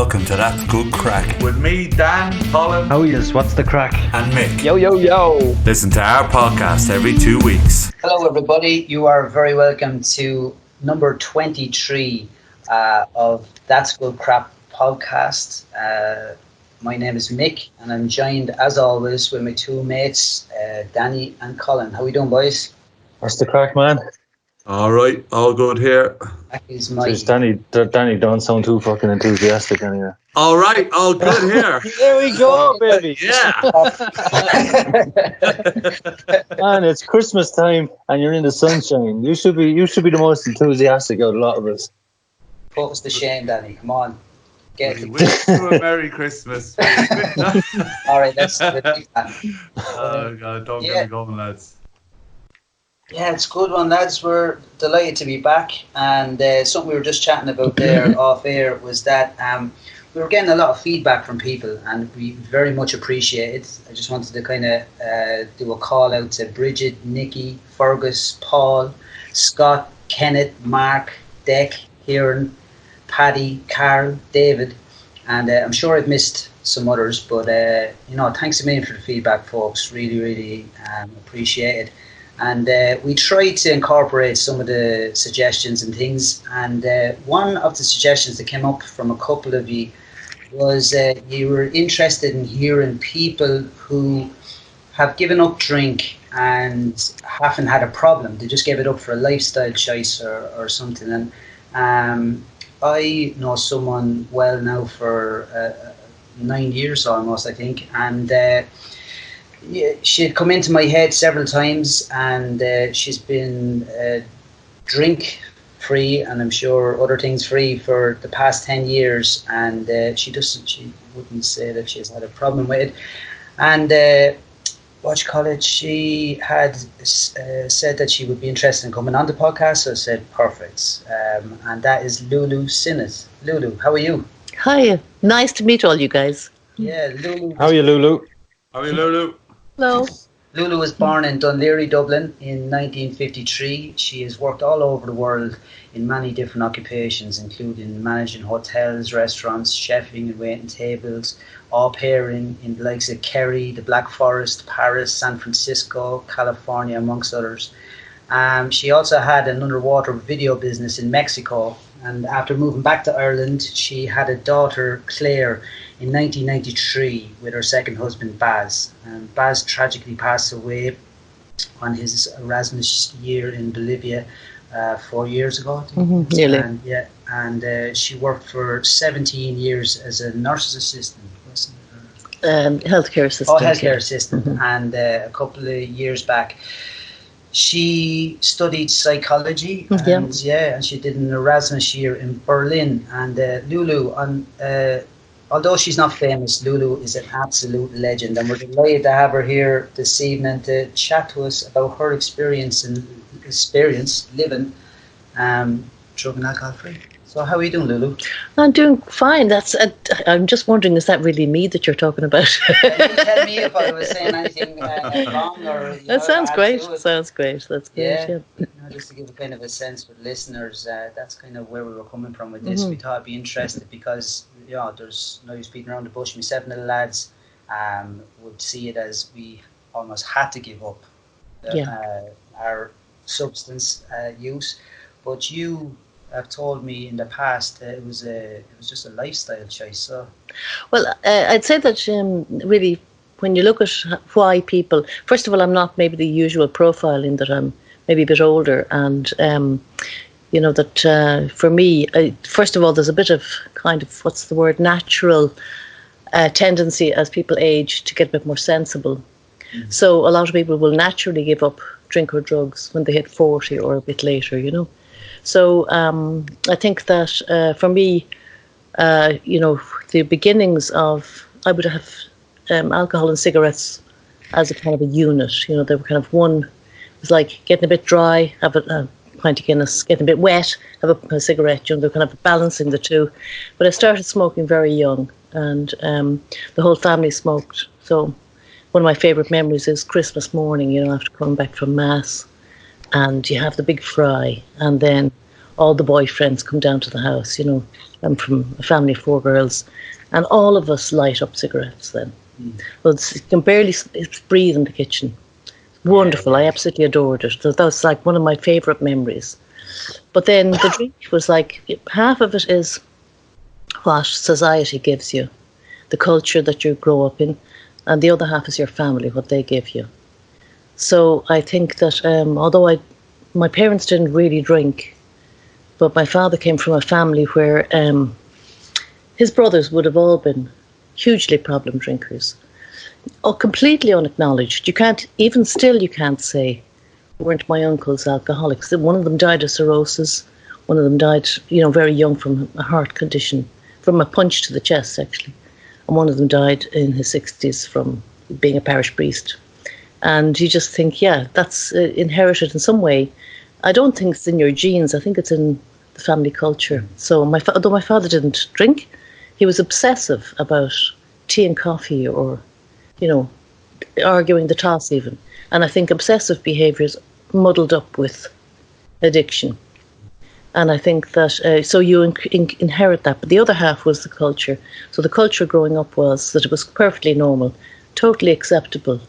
welcome to That's Good Crack. With me, Dan, Colin. How is? What's the crack? And Mick. Yo, yo, yo. Listen to our podcast every 2 weeks. Hello, everybody. You are very welcome to number 23 of That's Good Crap podcast. My name is Mick, and I'm joined, as always, with my two mates, Danny and Colin. How we doing, boys? What's the crack, man? All right, all good here. That is my... Danny don't sound too fucking enthusiastic anyway. All right, all good here. There we go, baby. Yeah. Man, it's Christmas time and you're in the sunshine. You should be the most enthusiastic out of a lot of us. Put us to shame, Danny. Come on. We wish you a Merry Christmas. All right, let's do it. Oh, God, don't get me going, lads. Yeah, it's a good one, lads. We're delighted to be back. And something we were just chatting about there off air was that we were getting a lot of feedback from people, and we very much appreciate it. I just wanted to kind of do a call out to Bridget, Nikki, Fergus, Paul, Scott, Kenneth, Mark, Deck, Kieran, Paddy, Carl, David, and I'm sure I've missed some others, but thanks a million for the feedback, folks. Really, really appreciate it. And we tried to incorporate some of the suggestions and things, and one of the suggestions that came up from a couple of you was you were interested in hearing people who have given up drink and haven't had a problem. They just gave it up for a lifestyle choice or something. And I know someone well now for 9 years almost, I think, and she had come into my head several times, and she's been drink free, and I'm sure other things free, for the past 10 years, and she wouldn't say that she's had a problem with it. And she had said that she would be interested in coming on the podcast, so I said perfect. And that is Lulu Sinnot. Lulu, how are you? Hi, nice to meet all you guys. Yeah, Lulu. How are you, Lulu? How are you, Lulu? Hello. Lulu was born in Dunleary, Dublin in 1953. She has worked all over the world in many different occupations, including managing hotels, restaurants, chefing and waiting tables, au pairing in the likes of Kerry, the Black Forest, Paris, San Francisco, California, amongst others. She also had an underwater video business in Mexico, and after moving back to Ireland, she had a daughter, Clare, in 1993 with her second husband, Baz. And Baz tragically passed away on his Erasmus year in Bolivia 4 years ago, I think. Nearly. And she worked for 17 years as a nurse's assistant. Healthcare assistant. Healthcare assistant. And a couple of years back, she studied psychology, and she did an Erasmus year in Berlin. And Lulu, although she's not famous, Lulu is an absolute legend, and we're delighted to have her here this evening to chat to us about her experience living drug and alcohol free. So how are you doing, Lulu? I'm doing fine. I'm just wondering, is that really me that you're talking about? You didn't tell me if I was saying anything wrong or... That sounds great. Sounds great. That's great, yeah. Just to give a kind of a sense with listeners, that's kind of where we were coming from with this. We thought it'd be interesting because, there's no use beating around the bush. Myself and the lads would see it as we almost had to give up our substance use. But you have told me in the past it was just a lifestyle choice. So, well, I'd say that really, when you look at why people, first of all, I'm not maybe the usual profile in that I'm maybe a bit older, and that for me, first of all, there's a bit of kind of natural tendency as people age to get a bit more sensible. Mm-hmm. So a lot of people will naturally give up drink or drugs when they hit 40 or a bit later, So I think that for me, the beginnings of, I would have alcohol and cigarettes as a kind of a unit. They were kind of one. It was like getting a bit dry, have a pint of Guinness, getting a bit wet, have a cigarette. They're kind of balancing the two. But I started smoking very young, and the whole family smoked. So one of my favourite memories is Christmas morning, after coming back from Mass, and you have the big fry, and then all the boyfriends come down to the house, you know. I'm from a family of 4 girls, and all of us light up cigarettes then. Well, you can barely breathe in the kitchen. Wonderful. I absolutely adored it. That was like one of my favourite memories. But then the drink was like, half of it is what society gives you, the culture that you grow up in, and the other half is your family, what they give you. So I think that although my parents didn't really drink, but my father came from a family where his brothers would have all been hugely problem drinkers. Oh, completely unacknowledged. You can't, even still you can't say, weren't my uncles alcoholics? One of them died of cirrhosis. One of them died, you know, very young from a heart condition, from a punch to the chest, actually. And one of them died in his 60s from being a parish priest. And you just think, yeah, that's inherited in some way. I don't think it's in your genes. I think it's in the family culture. So although my father didn't drink, he was obsessive about tea and coffee, or, you know, arguing the toss even. And I think obsessive behaviours muddled up with addiction. And I think that, so you inherit that. But the other half was the culture. So the culture growing up was that it was perfectly normal, totally acceptable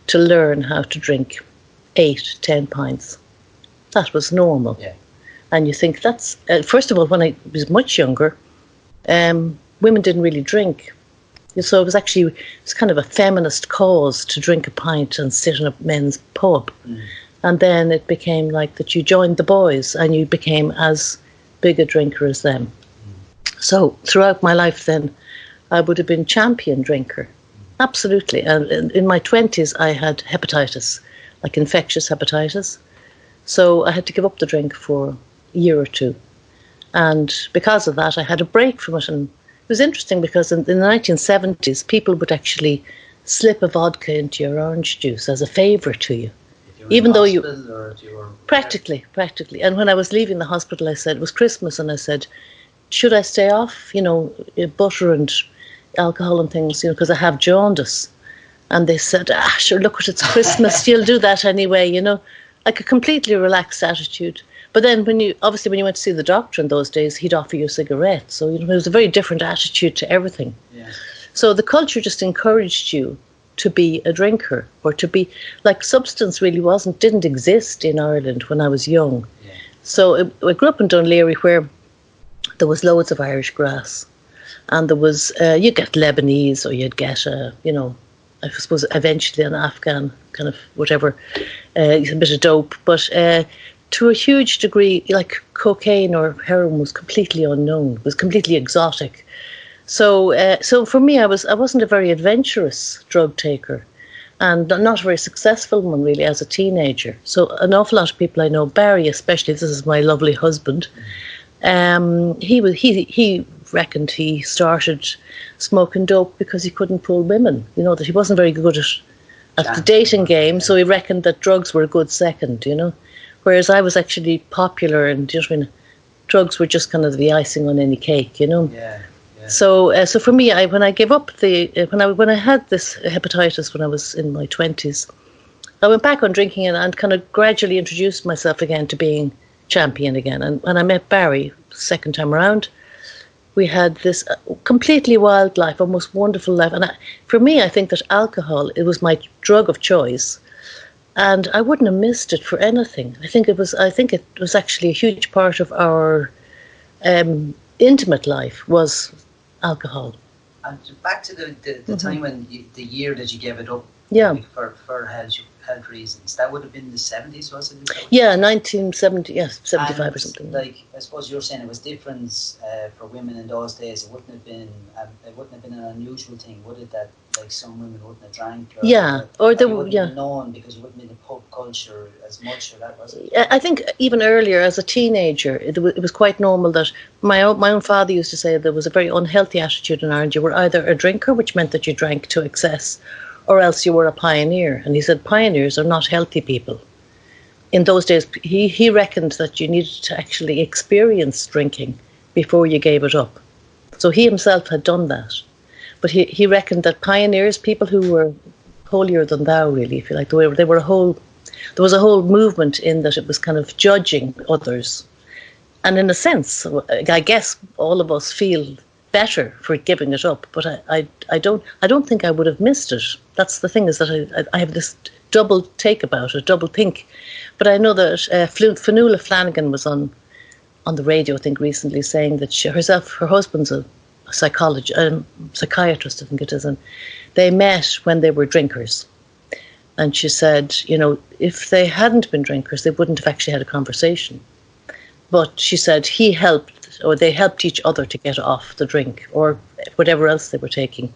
to learn how to drink 8, 10 pints. That was normal. Yeah. And you think that's, first of all, when I was much younger, women didn't really drink. So it was kind of a feminist cause to drink a pint and sit in a men's pub. And then it became like that you joined the boys and you became as big a drinker as them. So throughout my life then, I would have been champion drinker. Absolutely. And in my 20s, I had hepatitis, like infectious hepatitis. So I had to give up the drink for a year or 2. And because of that, I had a break from it. And it was interesting because in the 1970s, people would actually slip a vodka into your orange juice as a favour to you. Even though you practically. And when I was leaving the hospital, I said, it was Christmas, and I said, should I stay off, you know, butter and alcohol and things, you know, because I have jaundice. And they said, sure, look, it's Christmas, you'll do that anyway, you know, like a completely relaxed attitude. But then when you went to see the doctor in those days, he'd offer you a cigarette. So, you know, it was a very different attitude to everything. Yeah. So the culture just encouraged you to be a drinker, or to be, like, substance really didn't exist in Ireland when I was young. Yeah. So I grew up in Dunleary, where there was loads of Irish grass, and there was, you'd get Lebanese, or you'd get, you know, I suppose eventually an Afghan kind of whatever, a bit of dope, but to a huge degree, like cocaine or heroin was completely unknown, was completely exotic. So for me, I wasn't a very adventurous drug taker, and not a very successful one really as a teenager. So an awful lot of people I know, Barry especially, this is my lovely husband, he reckoned he started smoking dope because he couldn't pull women. You know, that he wasn't very good at the dating game, so he reckoned that drugs were a good second, you know. Whereas I was actually popular, and just when drugs were just kind of the icing on any cake, you know. Yeah. So for me, when I gave up when I had this hepatitis when I was in my 20s, I went back on drinking and kind of gradually introduced myself again to being champion again. And when I met Barry second time around, we had this completely wild life, almost wonderful life. And for me, I think that alcohol, it was my drug of choice, and I wouldn't have missed it for anything. I think it was actually a huge part of our intimate life was alcohol. And back to the time when the year that you gave it up, for health reasons, that would have been the 70s, was it? Yeah, 1970, 75 and, or something. Like, I suppose you're saying it was different for women in those days. It wouldn't have been an unusual thing, would it? That like some women wouldn't have drank. Or they wouldn't have known because you wouldn't be in the pub culture as much, or that was it. I think even earlier, as a teenager, it was quite normal that my own father used to say there was a very unhealthy attitude in Ireland. You were either a drinker, which meant that you drank to excess, or else you were a pioneer. And he said pioneers are not healthy people. In those days, he reckoned that you needed to actually experience drinking before you gave it up. So he himself had done that. But he reckoned that pioneers, people who were holier than thou, really, if you like, there was a whole movement in that it was kind of judging others And in a sense, I guess all of us feel better for giving it up, but I don't think I would have missed it. That's the thing, is that I have this double take about it, double think. But I know that Fionnuala Flanagan was on the radio, I think, recently, saying that her husband's a psychiatrist, I think it is, and they met when they were drinkers. And she said, if they hadn't been drinkers, they wouldn't have actually had a conversation. But she said they helped each other to get off the drink or whatever else they were taking.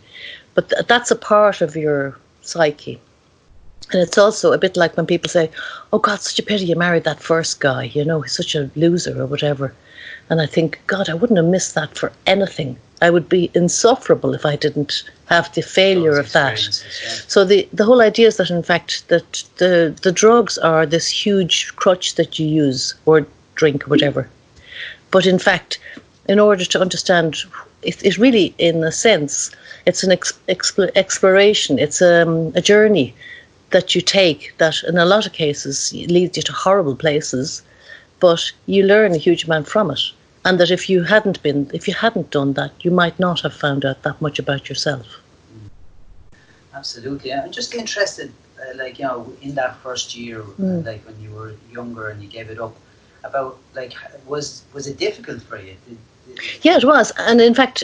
But that's a part of your psyche. And it's also a bit like when people say, oh, God, such a pity you married that first guy, he's such a loser or whatever. And I think, God, I wouldn't have missed that for anything. I would be insufferable if I didn't have the failure of that. Yeah. So the whole idea is that, in fact, that the drugs are this huge crutch that you use, or drink, or whatever. But in fact, in order to understand, it really, in a sense, it's an exploration. It's a journey that you take that, in a lot of cases, leads you to horrible places, but you learn a huge amount from it. And that if you hadn't done that, you might not have found out that much about yourself. Absolutely. I'm just interested, in that first year, like when you were younger and you gave it up, about was it difficult for you? Yeah, it was. And in fact,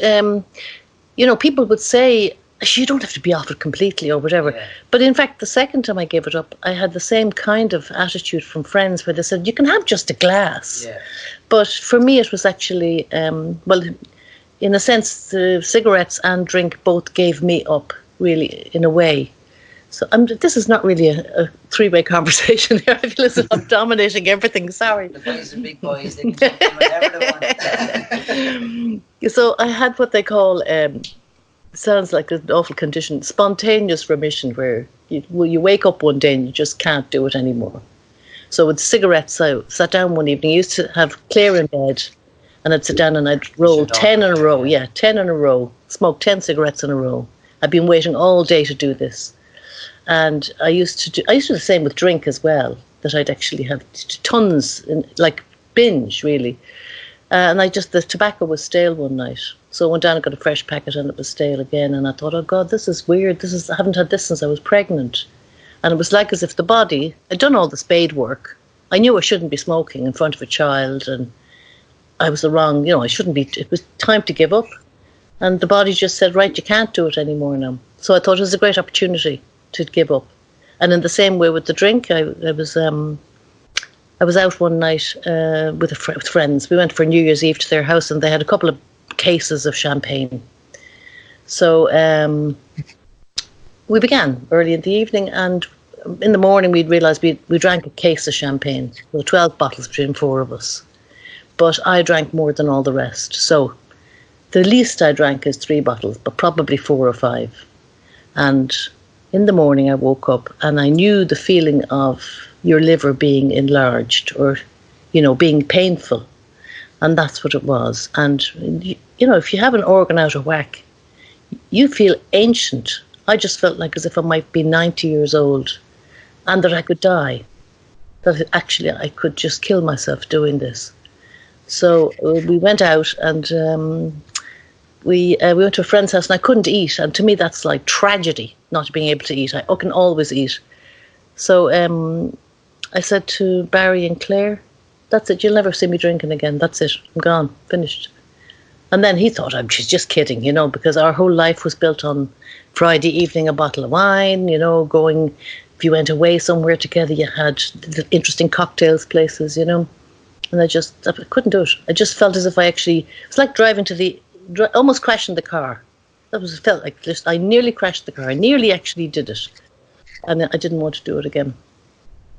people would say, you don't have to be off it completely or whatever. Yeah. But in fact, the second time I gave it up, I had the same kind of attitude from friends where they said, you can have just a glass. Yeah. But for me, it was actually, in a sense, the cigarettes and drink both gave me up, really, in a way. So this is not really a three-way conversation here. I feel as if I'm dominating everything. Sorry. The boys are big boys. They can jump in whatever they want. So I had what they call, sounds like an awful condition, spontaneous remission, where you wake up one day and you just can't do it anymore. So with cigarettes, I sat down one evening. I used to have Clare in bed, and I'd sit down and I'd roll 10 in a row. Yeah, 10 in a row. Smoke 10 cigarettes in a row. I'd been waiting all day to do this. And I used to do the same with drink as well, that I'd actually have tons, binge, really. And the tobacco was stale one night. So I went down and got a fresh packet and it was stale again. And I thought, oh God, this is weird. I haven't had this since I was pregnant. And it was like as if the body, I'd done all the spade work. I knew I shouldn't be smoking in front of a child, and I was I shouldn't be, it was time to give up. And the body just said, right, you can't do it anymore now. So I thought it was a great opportunity to give up. And in the same way with the drink, I was out one night with friends. We went for New Year's Eve to their house, and they had a couple of cases of champagne. So we began early in the evening, and in the morning we'd realised we drank a case of champagne. There were 12 bottles between four of us. But I drank more than all the rest. So the least I drank is 3 bottles, but probably 4 or 5. And in the morning I woke up and I knew the feeling of your liver being enlarged or, being painful. And that's what it was. And, if you have an organ out of whack, you feel ancient. I just felt like as if I might be 90 years old and that I could die. That actually I could just kill myself doing this. So we went out and we went to a friend's house and I couldn't eat. And to me, that's like tragedy, not being able to eat. I can always eat. So I said to Barry and Clare, that's it. You'll never see me drinking again. That's it. I'm gone. Finished. And then he thought, she's just kidding, because our whole life was built on Friday evening, a bottle of wine, going, if you went away somewhere together, you had the interesting cocktails places, And I couldn't do it. I just felt as if it was like driving almost crashing the car. It felt like I nearly crashed the car. I nearly actually did it. And I didn't want to do it again.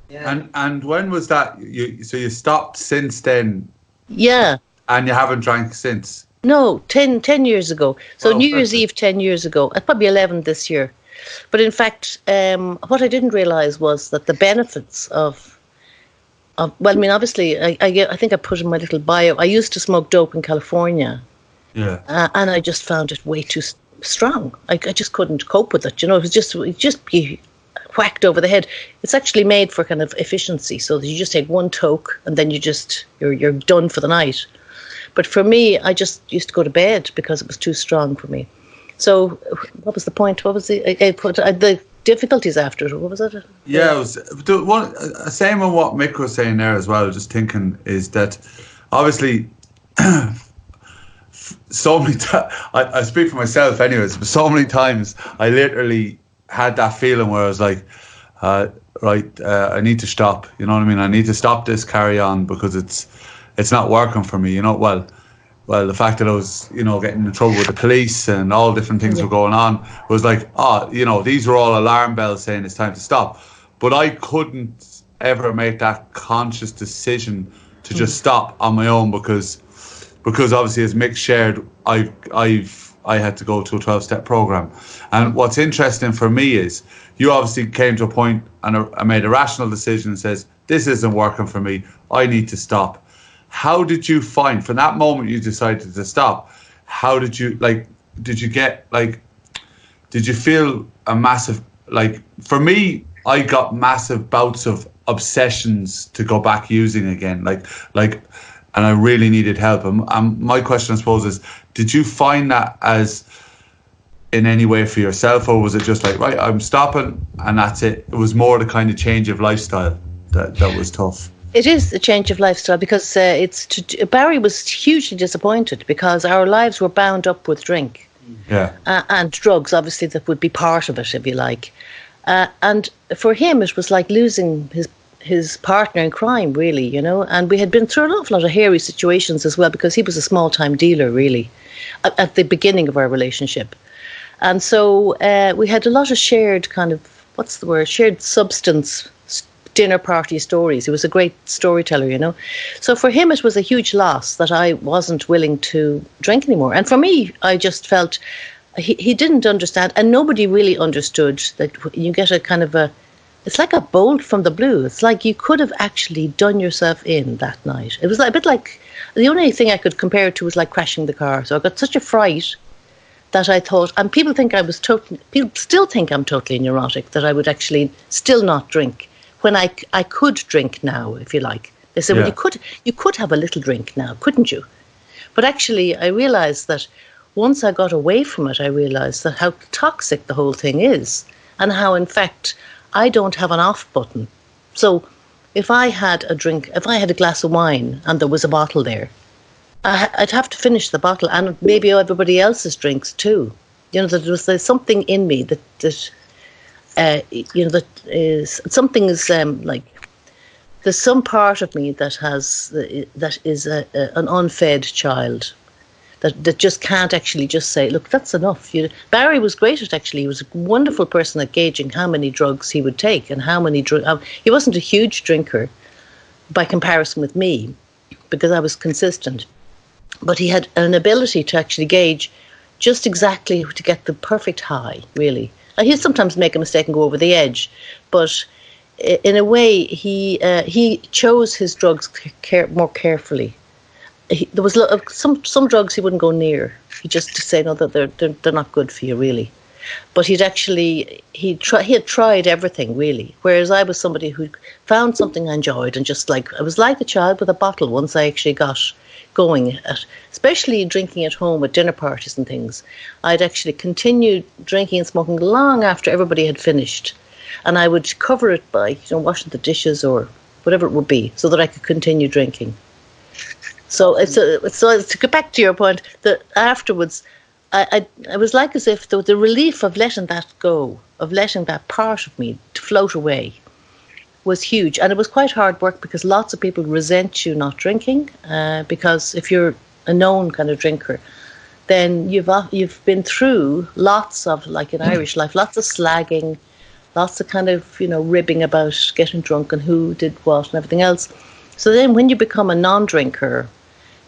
Yeah. And when was that? So you stopped since then? Yeah. And you haven't drank since? No, 10 years ago. So New Year's Eve 10 years ago. Probably 11 this year. But in fact, what I didn't realise was that the benefits obviously, I think I put in my little bio, I used to smoke dope in California. Yeah. And I just found it way too strong. I just couldn't cope with it. It was just whacked over the head. It's actually made for kind of efficiency, so that you just take one toke and then you're done for the night. But for me, I just used to go to bed because it was too strong for me. So what was the point? What was the difficulties after it? What was it? Yeah, it was same on what Mick was saying there as well. Just thinking is that obviously so many I speak for myself anyways, but so many times I literally had that feeling where I was like, I need to stop. You know what I mean? I need to stop this carry on because it's not working for me. You know, well, the fact that I was, getting in trouble with the police and all different things were going on was like, these were all alarm bells saying it's time to stop. But I couldn't ever make that conscious decision to just stop on my own because obviously, as Mick shared, I had to go to a 12-step program. And what's interesting for me is you obviously came to a point and I made a rational decision and says, this isn't working for me. I need to stop. How did you find, from that moment you decided to stop, how did you, did you feel a massive, for me, I got massive bouts of obsessions to go back using again, and I really needed help. And my question, I suppose, is, did you find that as in any way for yourself, or was it just like, right, I'm stopping and that's it? It was more the kind of change of lifestyle that was tough. It is a change of lifestyle because Barry was hugely disappointed because our lives were bound up with drink and drugs, obviously, that would be part of it, if you like. And for him, it was like losing his partner in crime, really, and we had been through an awful lot of hairy situations as well because he was a small-time dealer, really, at the beginning of our relationship. And so we had a lot of shared shared substance dinner party stories. He was a great storyteller, So for him, it was a huge loss that I wasn't willing to drink anymore. And for me, I just felt he didn't understand, and nobody really understood that you get a kind of it's like a bolt from the blue. It's like you could have actually done yourself in that night. It was a bit like, the only thing I could compare it to was like crashing the car. So I got such a fright that I thought, and people still think I'm totally neurotic, that I would actually still not drink when I could drink now, if you like. They said, well, you could have a little drink now, couldn't you? But actually, I realised that once I got away from it, I realised that how toxic the whole thing is, and how, in fact, I don't have an off button. So if I had a glass of wine and there was a bottle there, I'd have to finish the bottle, and maybe everybody else's drinks too. There's something in me that there's some part of me that is an unfed child that just can't actually just say, look, that's enough. Barry was great at he was a wonderful person at gauging how many drugs he would take and how many he wasn't a huge drinker by comparison with me because I was consistent, but he had an ability to actually gauge just exactly to get the perfect high, really. He'd sometimes make a mistake and go over the edge, but in a way, he chose his drugs more carefully. There was some drugs he wouldn't go near. He just say no, that they're not good for you, really. But he had tried everything, really. Whereas I was somebody who found something I enjoyed and just I was like a child with a bottle once I actually got going especially drinking at home at dinner parties and things. I'd actually continue drinking and smoking long after everybody had finished, and I would cover it by washing the dishes or whatever it would be so that I could continue drinking. So to get back to your point, that afterwards I was like as if the relief of letting that go, of letting that part of me to float away, was huge. And it was quite hard work because lots of people resent you not drinking, because if you're a known kind of drinker, then you've been through lots of, like in Irish life, lots of slagging, lots of kind of ribbing about getting drunk and who did what and everything else. So then when you become a non-drinker,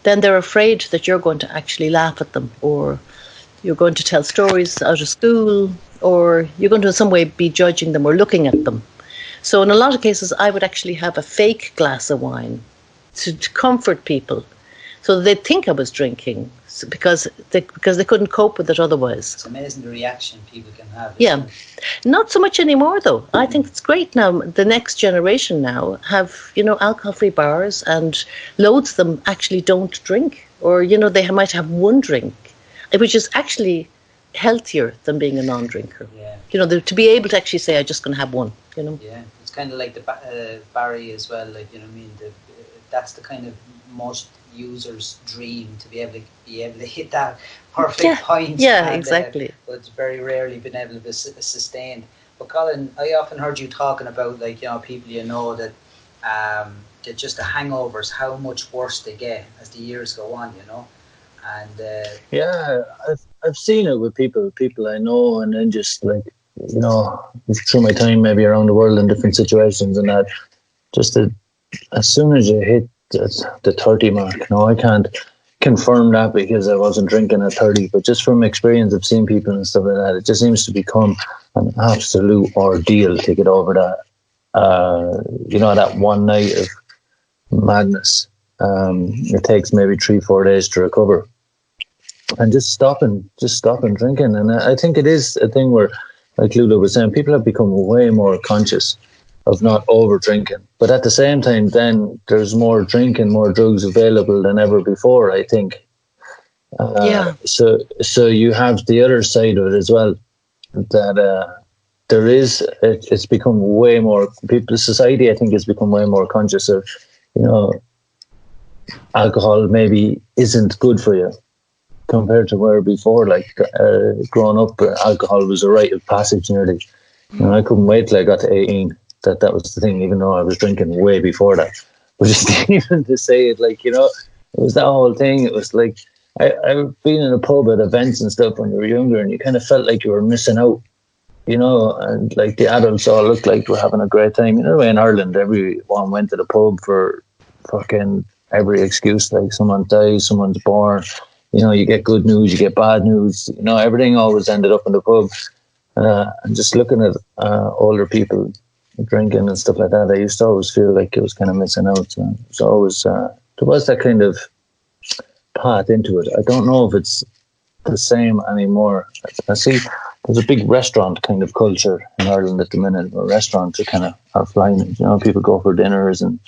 then they're afraid that you're going to actually laugh at them, or you're going to tell stories out of school, or you're going to in some way be judging them or looking at them. So in a lot of cases, I would actually have a fake glass of wine to comfort people So they'd think I was drinking because they couldn't cope with it otherwise. It's amazing the reaction people can have. Yeah. Not so much anymore, though. I think it's great now. The next generation now have, alcohol-free bars, and loads of them actually don't drink. Or, they might have one drink, which is actually healthier than being a non-drinker. Yeah. To be able to actually say, I'm just going to have one, Yeah, it's kind of like the Barry as well, like, that's the kind of most users' dream, to be able to hit that perfect point. Yeah, and, exactly. But it's very rarely been able to be sustained. But Colin, I often heard you talking about, like, people that get just the hangovers, how much worse they get as the years go on, and yeah, I've seen it with people I know, and then just like, through my time maybe around the world in different situations, and that just as soon as you hit the 30 mark, I can't confirm that because I wasn't drinking at 30, but just from experience of seeing people and stuff like that, it just seems to become an absolute ordeal to get over that, that one night of madness. It takes maybe 3-4 days to recover, and just stopping drinking. And I think it is a thing where, like Lulu was saying, people have become way more conscious of not over drinking, but at the same time, then there's more drinking, more drugs available than ever before, I think. So you have the other side of it as well, that it's become way more, society, I think, has become way more conscious of, alcohol maybe isn't good for you compared to where before, like growing up, alcohol was a rite of passage nearly. I couldn't wait till I got to 18. That was the thing, even though I was drinking way before that. But just even to say it, like, it was that whole thing. It was like, I've been in a pub at events and stuff when you were younger, and you kind of felt like you were missing out, and like the adults all looked like we're having a great time. In Ireland, everyone went to the pub for fucking every excuse, like someone dies, someone's born, you get good news, you get bad news, everything always ended up in the pub. And just looking at older people drinking and stuff like that, I used to always feel like it was kind of missing out. So it was always, there was that kind of path into it. I don't know if it's the same anymore. I see there's a big restaurant kind of culture in Ireland at the minute, where restaurants are flying. People go for dinners and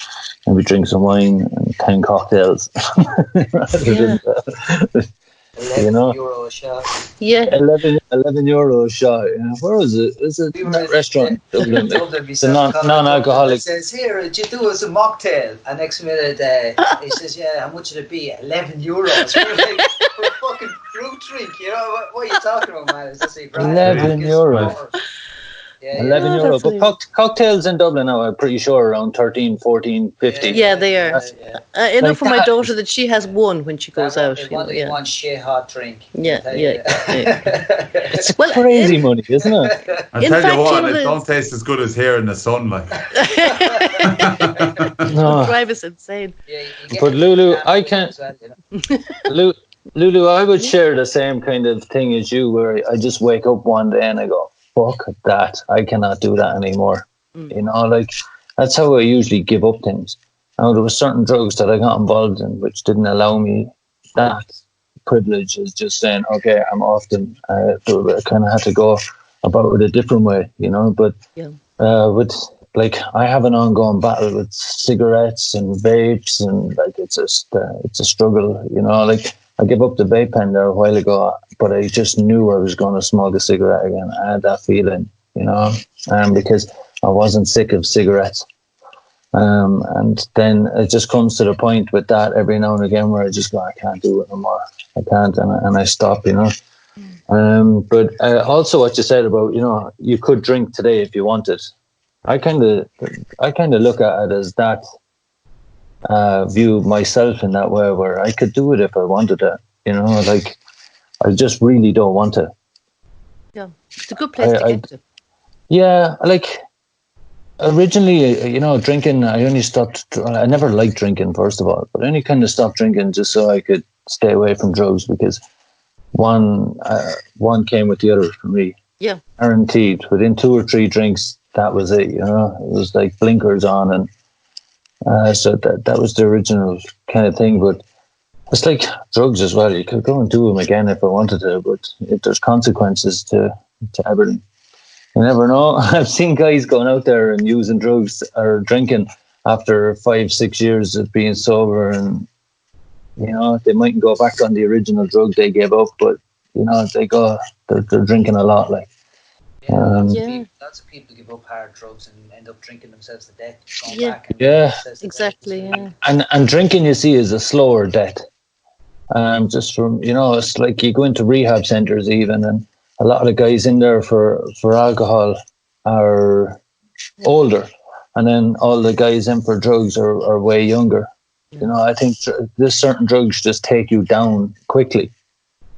maybe drink some wine and 10 cocktails. Rather than, €11 a shot. Yeah. 11 euro a shot. Where was it? Is it that restaurant? Dublin. The non-alcoholic. It says, here, did you do us a mocktail? And next minute, he says, yeah, how much would it be? €11. We're like, for a fucking fruit drink, what are you talking about, man? It's just like, €11. Yeah, 11 euro. But cocktails in Dublin now, I'm pretty sure, around 13, 14, 15. Yeah, they are. Enough Like for my that. daughter that she has one when she goes out. One shit hot drink. Yeah. It's Well, crazy money, isn't it? I In tell fact, you what, you know, it don't taste as good as here in the sun, like. No. Drive us insane. Yeah, you get But the Lulu, damn I thing can't- as well, Lulu, I would share the same kind of thing as you, where I just wake up one day and I go, fuck that, I cannot do that anymore. Like, that's how I usually give up things. Now, there were certain drugs that I got involved in which didn't allow me that privilege, is just saying, okay, I'm off them. I kind of had to go about it a different way, but with, like, I have an ongoing battle with cigarettes and vapes, and like, it's a struggle, like, I gave up the vape pen there a while ago, but I just knew I was going to smoke a cigarette again. I had that feeling, because I wasn't sick of cigarettes. And then it just comes to the point with that every now and again where I just go, I can't do it no more. I can't, and I stop, But also what you said about, you could drink today if you wanted. I kind of look at it as that. View myself in that way, where I could do it if I wanted to, like, I just really don't want to. Yeah, it's a good place to get to. Yeah, like, originally, drinking, I only stopped, I never liked drinking, first of all, but I only kind of stopped drinking just so I could stay away from drugs, because one came with the other for me. Yeah. Guaranteed. Within 2 or 3 drinks, that was it, It was like blinkers on, and so that was the original kind of thing. But It's like drugs as well. You could go and do them again if I wanted to, but if there's consequences to everything, you never know. I've seen guys going out there and using drugs or drinking after 5-6 years of being sober, and they mightn't go back on the original drug they gave up, but they're drinking a lot. Like, lots of people give up hard drugs and end up drinking themselves to death. Back and exactly. Yeah. And drinking, you see, is a slower death. Just from it's like you go into rehab centres even, and a lot of the guys in there for alcohol are older, and then all the guys in for drugs are way younger. I think there's certain drugs just take you down quickly.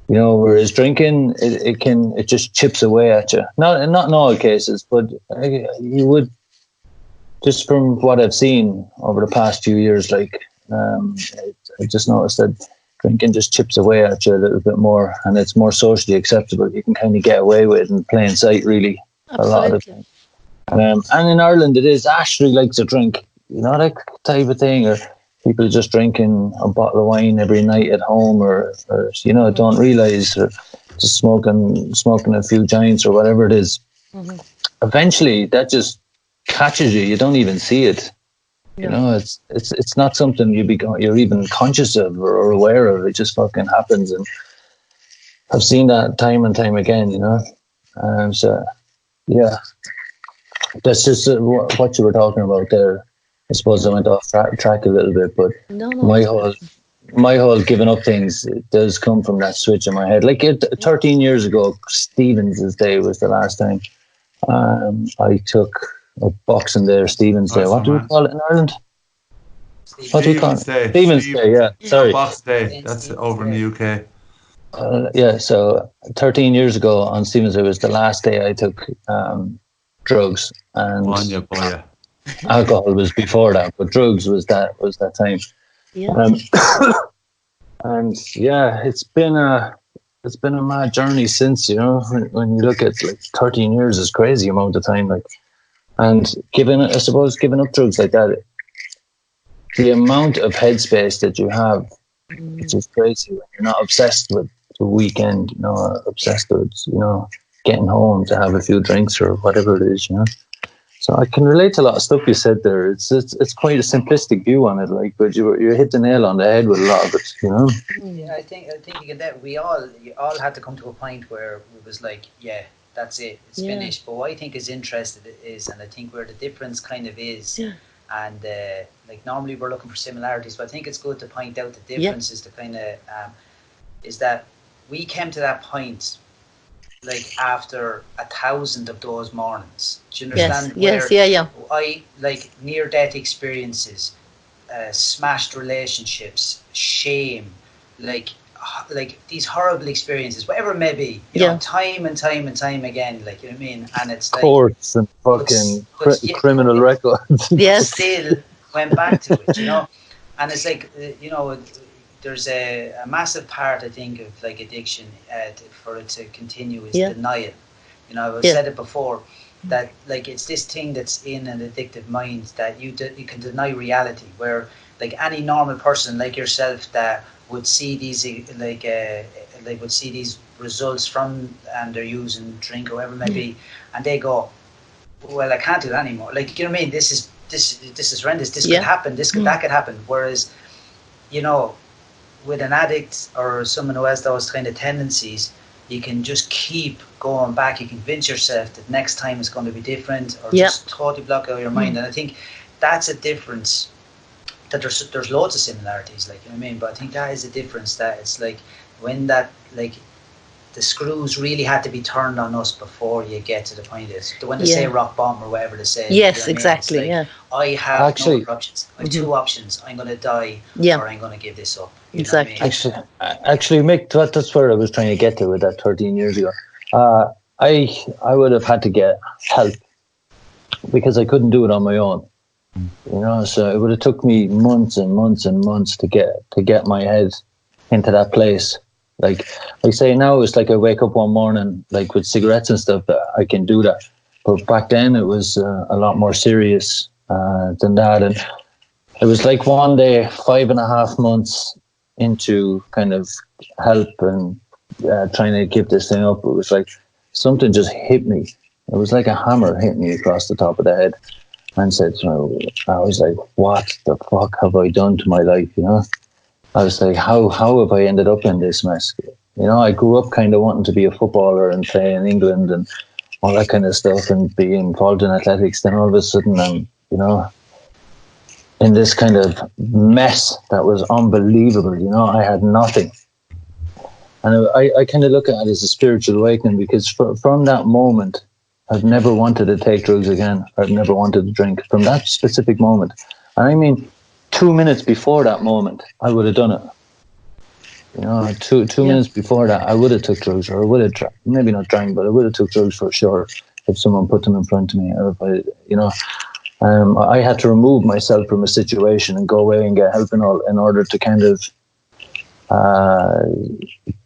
Whereas drinking, it just chips away at you. Not in all cases, but you would, just from what I've seen over the past few years, like I just noticed that drinking just chips away at you a little bit more, and it's more socially acceptable. You can kind of get away with it in plain sight, really. Absolutely. A lot of it. And in Ireland, it is Ashley likes to drink, that type of thing, or people just drinking a bottle of wine every night at home, or don't realise, or just smoking a few joints or whatever it is. Mm-hmm. Eventually, that just catches you. You don't even see it. Yeah. It's not something you're even conscious of or aware of. It just fucking happens, and I've seen that time and time again. So yeah, that's just what you were talking about there. I suppose I went off track a little bit, but my whole giving up things, it does come from that switch in my head. Like 13 years ago, Stevens' Day was the last time I took a Boxing Day or Stevens' Day. What do we call it in Ireland? What do we call it? Stevens' Day, yeah. Sorry. Box Day, that's over in the UK. So 13 years ago on Stevens' Day was the last day I took drugs. And alcohol was before that, but drugs was that time. Yeah. And yeah, it's been a mad journey since, when you look at like 13 years is crazy amount of time, like, and giving up drugs like that, the amount of headspace that you have, which is crazy when you're not obsessed with the weekend, obsessed with, getting home to have a few drinks or whatever it is, So I can relate to a lot of stuff you said there. It's quite a simplistic view on it, like, but you hit the nail on the head with a lot of it, Yeah, I think you get that. We all had to come to a point where it was like, yeah, that's it, it's finished. But what I think is interesting is, and I think where the difference kind of is, and like normally we're looking for similarities, but I think it's good to point out the differences to kind of is that we came to that point like after 1,000 of those mornings. Do you understand? Yes, I like near-death experiences, smashed relationships, shame, like these horrible experiences, whatever it may be, you know, time and time and time again, like, you know what I mean? And it's like courts and fucking criminal records. Yes. Still went back to it, and it's like, there's a massive part, I think, of like addiction for it to continue is denial. I've said it before, that like it's this thing that's in an addictive mind that you can deny reality, where like any normal person like yourself that would see these would see these results from, and they're using drink or whatever it may be, and they go, well, I can't do that anymore. Like, you know what I mean? This is horrendous. This could happen. That could happen. Whereas, with an addict or someone who has those kind of tendencies, you can just keep going back. You convince yourself that next time is going to be different, or just totally block out your mind. And I think that's a difference. That there's loads of similarities, like, you know what I mean? But I think that is a difference, that it's like when that, like, the screws really had to be turned on us before you get to the point is when they say rock bottom or whatever they say. Yes, exactly. Like, I have no other options. I have two options. I'm going to die, or I'm going to give this up. Exactly. Actually, Mick, that's where I was trying to get to with that 13 years ago. I would have had to get help because I couldn't do it on my own. So it would have took me months and months and months to get my head into that place. Like I say now, it's like I wake up one morning, like with cigarettes and stuff, that I can do that. But back then it was a lot more serious than that. And it was like one day, 5.5 months into kind of help and trying to give this thing up, it was like something just hit me. It was like a hammer hit me across the top of the head and said, I was like, what the fuck have I done to my life, you know? I was like, how have I ended up in this mess? You know, I grew up kind of wanting to be a footballer and play in England and all that kind of stuff and be involved in athletics. Then all of a sudden I'm, you know, in this kind of mess that was unbelievable. You know, I had nothing. And I kind of look at it as a spiritual awakening, because from that moment, I've never wanted to take drugs again. I've never wanted to drink from that specific moment. And I mean, 2 minutes before that moment, I would have done it. You know, two minutes before that, I would have took drugs, or I would have, maybe not drank, but I would have took drugs for sure if someone put them in front of me. Or if I, you know, I had to remove myself from a situation and go away and get help and all in order to kind of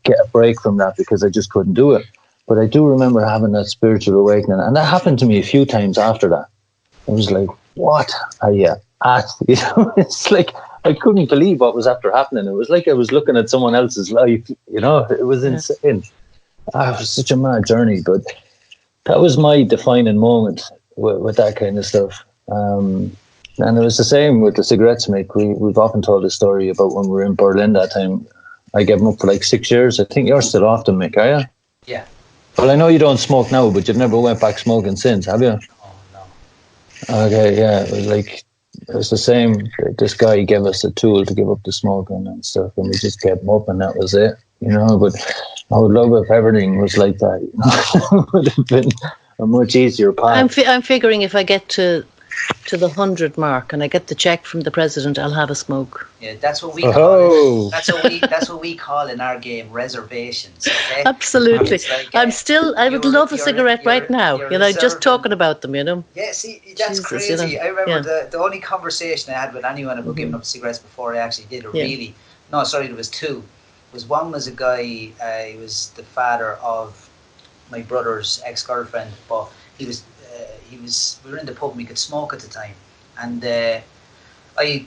get a break from that, because I just couldn't do it. But I do remember having that spiritual awakening, and that happened to me a few times after that. I was like, what are you at? You know, it's like I couldn't believe what was after happening. It was like I was looking at someone else's life, you know. It was insane. It was such a mad journey, but that was my defining moment with that kind of stuff. And it was the same with the cigarettes, Mick. We've often told this story about when we were in Berlin that time. I gave them up for like 6 years. I think you're still off them, Mick, are you? Yeah. Well, I know you don't smoke now, but you've never went back smoking since, have you? Oh, no. Okay, yeah. It was the same. This guy gave us a tool to give up the smoking and stuff, and we just kept them up, and that was it, you know. But I would love if everything was like that, you know. It would have been a much easier path. I'm figuring if I get to the 100 mark and I get the check from the president, I'll have a smoke. Yeah, that's what we call it. That's what we call in our game reservations. Okay? Absolutely. Like, I would love a cigarette right now. You know, just talking about them, you know. Yeah, see, that's Jesus, crazy. you know? I remember the only conversation I had with anyone about giving up cigarettes before I actually did it. There was two. One was a guy, he was the father of my brother's ex-girlfriend, but we were in the pub and we could smoke at the time, and I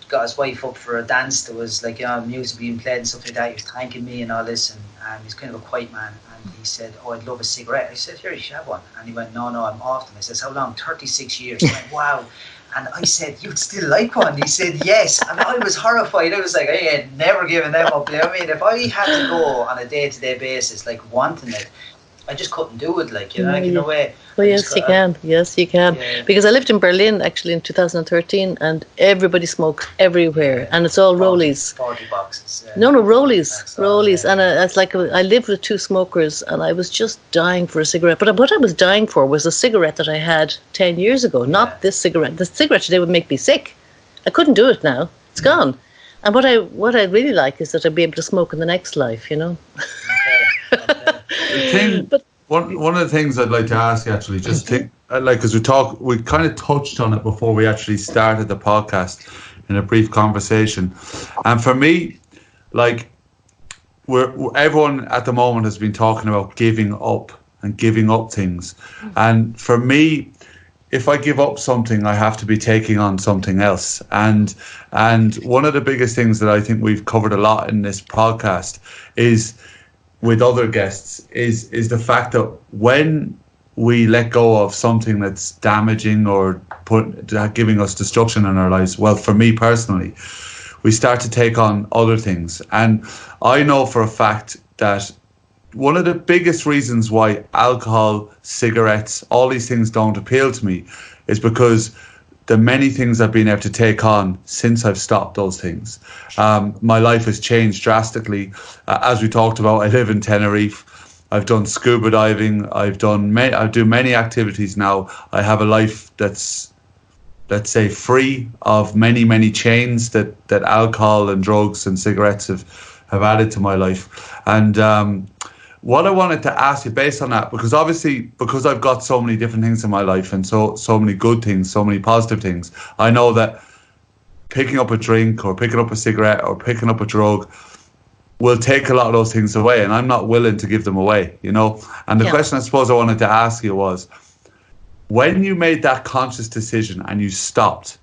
got his wife up for a dance. There was like, you know, music being played and stuff like that. He was thanking me and all this, and he's kind of a quiet man, and he said, oh, I'd love a cigarette. I said, here, you should have one. And he went, no, I'm off them. I said, how long? 36 years. He went, wow. And I said, you'd still like one? He said, yes. And I was horrified. I was like, I ain't never given them up. I mean, if I had to go on a day-to-day basis, like wanting it, I just couldn't do it, like, you know, in a way. Well, yes, you can. Yes, you can. Yeah. Because I lived in Berlin, actually, in 2013, and everybody smokes everywhere, and it's all rollies. 40 boxes. No, rollies. And it's like I lived with two smokers, and I was just dying for a cigarette. But what I was dying for was a cigarette that I had 10 years ago, not this cigarette. The cigarette today would make me sick. I couldn't do it now. It's gone. And what I really like is that I'd be able to smoke in the next life, you know. Okay. One of the things I'd like to ask you, actually, just think, like, as we kind of touched on it before we actually started the podcast in a brief conversation, and for me, like, everyone at the moment has been talking about giving up and giving up things, and for me, if I give up something, I have to be taking on something else. And one of the biggest things that I think we've covered a lot in this podcast is, with other guests, is the fact that when we let go of something that's damaging or giving us destruction in our lives, well, for me personally, we start to take on other things. And I know for a fact that one of the biggest reasons why alcohol, cigarettes, all these things don't appeal to me is because the many things I've been able to take on since I've stopped those things. My life has changed drastically. As we talked about, I live in Tenerife. I've done scuba diving. I do many activities now. I have a life that's, let's say, free of many, many chains that alcohol and drugs and cigarettes have added to my life. And what I wanted to ask you based on that, because I've got so many different things in my life and so many good things, so many positive things, I know that picking up a drink or picking up a cigarette or picking up a drug will take a lot of those things away, and I'm not willing to give them away, you know. And the question I suppose I wanted to ask you was, when you made that conscious decision and you stopped,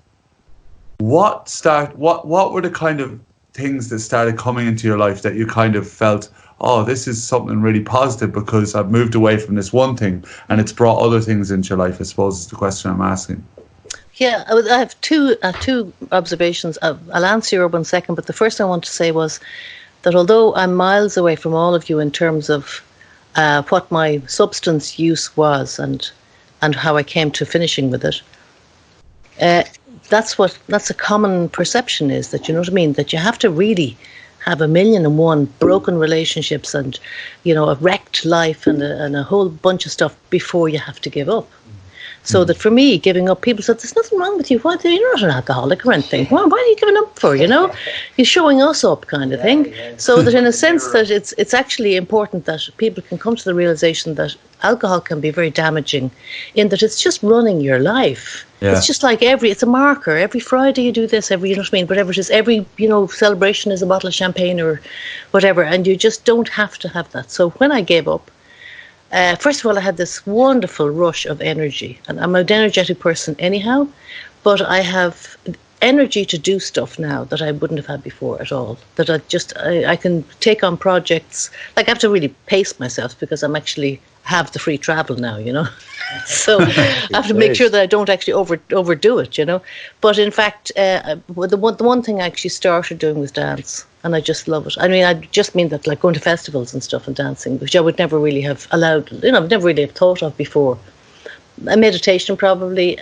what were the kind of things that started coming into your life that you kind of felt, oh, this is something really positive because I've moved away from this one thing and it's brought other things into your life, I suppose is the question I'm asking. Yeah, I have two observations. I'll answer your one second, but the first I want to say was that although I'm miles away from all of you in terms of what my substance use was and how I came to finishing with it, that's a common perception is that, you know what I mean, that you have to really have 1,000,001 broken relationships and, you know, a wrecked life and a whole bunch of stuff before you have to give up. So that for me, giving up, people said, there's nothing wrong with you. Why, you're not an alcoholic or anything. Why are you giving up for, you know? You're showing us up kind of thing. So that in a sense that it's actually important that people can come to the realization that alcohol can be very damaging in that it's just running your life. Yeah. It's just like it's a marker. Every Friday you do this, you know what I mean? Whatever it is, every, you know, celebration is a bottle of champagne or whatever. And you just don't have to have that. So when I gave up, first of all, I had this wonderful rush of energy. And I'm an energetic person anyhow, but I have energy to do stuff now that I wouldn't have had before at all. That I can take on projects. Like I have to really pace myself because I'm actually have the free travel now, you know. So I have to make sure that I don't actually overdo it, you know. But in fact, the one thing I actually started doing was dance. And I just love it. I mean, I just mean that like going to festivals and stuff and dancing, which I would never really have allowed, you know, I've never really have thought of before. A meditation probably.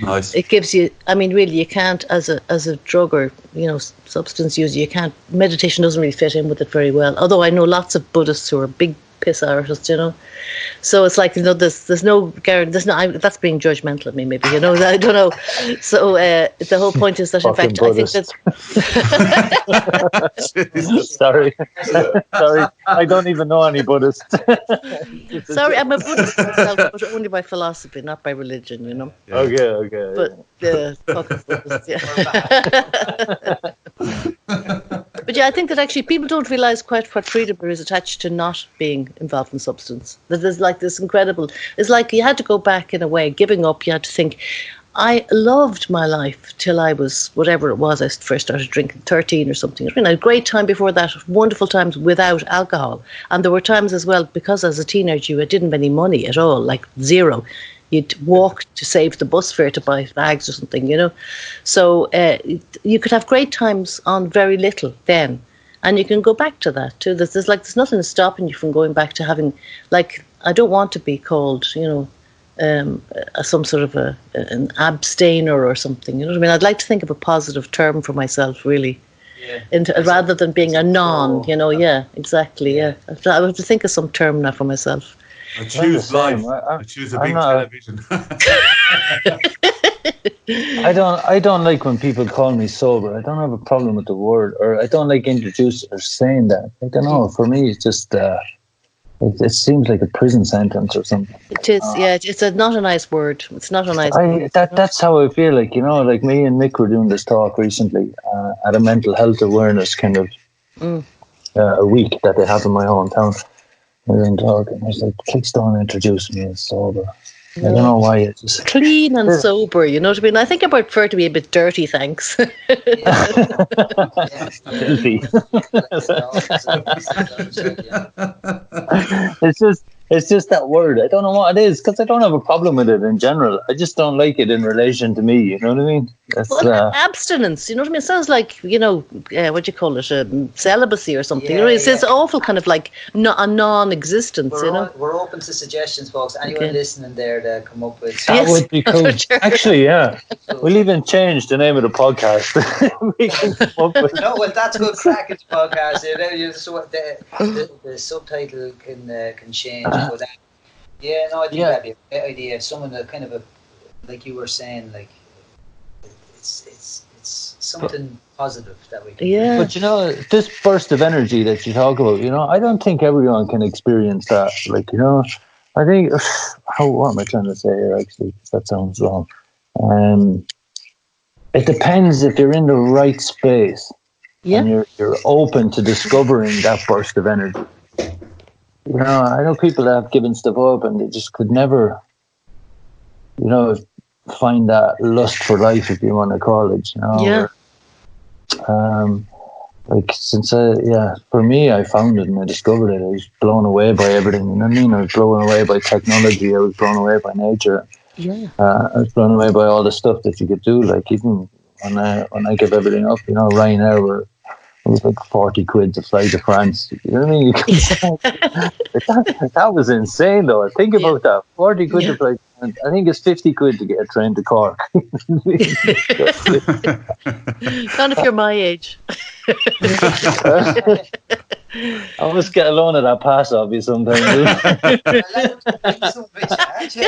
Nice. It gives you, I mean, really, you can't, as a drug or, you know, substance user, you can't, meditation doesn't really fit in with it very well. Although I know lots of Buddhists who are big piss artists, you know. So it's like, you know, there's no guarantee, that's being judgmental of me maybe, you know, I don't know. So the whole point is that in fact Buddhist. I think that sorry I don't even know any Buddhists. Sorry, I'm a Buddhist myself, but only by philosophy, not by religion, you know. Yeah. Okay but fucking Buddhist, yeah. But yeah, I think that actually people don't realise quite what freedom there is attached to not being involved in substance. That there's like this incredible, it's like you had to go back in a way, giving up, you had to think, I loved my life till I was, whatever it was, I first started drinking 13 or something. I mean, I had a great time before that, wonderful times without alcohol. And there were times as well, because as a teenager, I didn't have any money at all, like zero. You'd walk to save the bus fare to buy bags or something, you know. So you could have great times on very little then. And you can go back to that too. There's nothing stopping you from going back to having, like, I don't want to be called, you know, some sort of an abstainer or something. You know what I mean? I'd like to think of a positive term for myself, really. Yeah. Rather than being a non, you know. Yeah, exactly. Yeah. I have to think of some term now for myself. I choose life. I choose a big television. I don't like when people call me sober. I don't have a problem with the word, or I don't like introducing or saying that. I don't know. For me, it's just it seems like a prison sentence or something. It is. Yeah, it's not a nice word. It's not a nice word. That's how I feel. Like, you know, like me and Mick were doing this talk recently at a mental health awareness kind of a week that they have in my hometown. We were talking. I was like, please don't introduce me as sober. I don't know why. It's just clean and sober, you know what I mean? I think I prefer to be a bit dirty, thanks. Filthy. It's just that word. I don't know what it is, because I don't have a problem with it in general. I just don't like it in relation to me, you know what I mean? Abstinence, you know what I mean? It sounds like, you know, what do you call it, celibacy or something. You know, it's awful kind of like a non-existence, you know? We're open to suggestions, folks. Anyone listening there to come up with... That would be cool. Sure. Actually, yeah. We'll even change the name of the podcast. We can come up with... No, well, that's good Crackage podcast. The subtitle can change. But, I think that'd be a great idea. Someone that kind of like you were saying, like it's something positive that we can do. But you know, this burst of energy that you talk about, you know, I don't think everyone can experience that. Like, you know, I think what am I trying to say here? Actually, that sounds wrong. It depends if you're in the right space and you're open to discovering that burst of energy. You know, I know people that have given stuff up and they just could never, you know, find that lust for life, if you want to call it, you know. Yeah. like, since for me, I found it and I discovered it. I was blown away by everything. You know what I mean? I was blown away by technology. I was blown away by nature. Yeah. I was blown away by all the stuff that you could do. Like, even when I gave everything up, you know, Ryanair it was like 40 quid to fly to France. You know what I mean? That was insane, though. Think about that. 40 quid to fly to France. I think it's 50 quid to get a train to Cork. Not if you're my age. I must get a loan of that pass off you sometime. That's you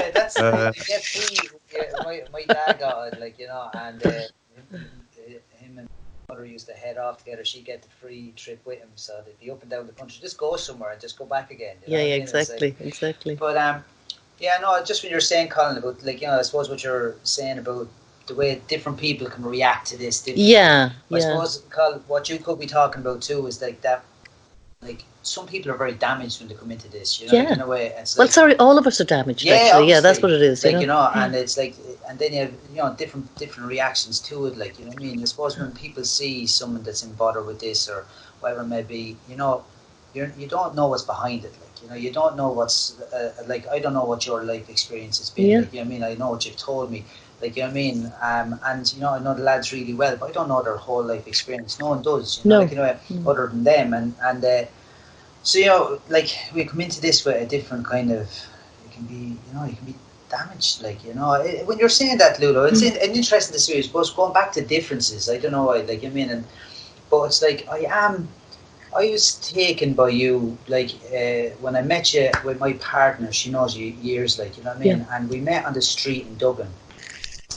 get free. My dad got it, like, you know, and him and mother used to head off together. She'd get the free trip with him, so they'd be up and down the country. Just go somewhere and just go back again. You know Exactly. But just when you're saying, Colin, about, like, you know, I suppose what you're saying about the way different people can react to this. I suppose, Colin, what you could be talking about too is like that. Like, some people are very damaged when they come into this, you know, like, in a way. It's like, all of us are damaged, actually. Yeah, that's what it is. Like, you know, and it's like, and then you have, you know, different reactions to it, like, you know what I mean? I suppose when people see someone that's in bother with this or whatever it may be, you know, you don't know what's behind it, like, you know, you don't know what's, like, I don't know what your life experience has been, like, you know what I mean? I know what you've told me, like, you know what I mean? And, you know, I know the lads really well, but I don't know their whole life experience. No one does, you know, like, you know, other than them. And so, you know, like, we come into this with a different kind of, you can be damaged, like, you know. When you're saying that, Lulu, it's interesting to see, I suppose, going back to differences. I don't know why, like, I mean, but it's like, I was taken by you, like, when I met you with my partner. She knows you years, like, you know what I mean? And we met on the street in Dublin.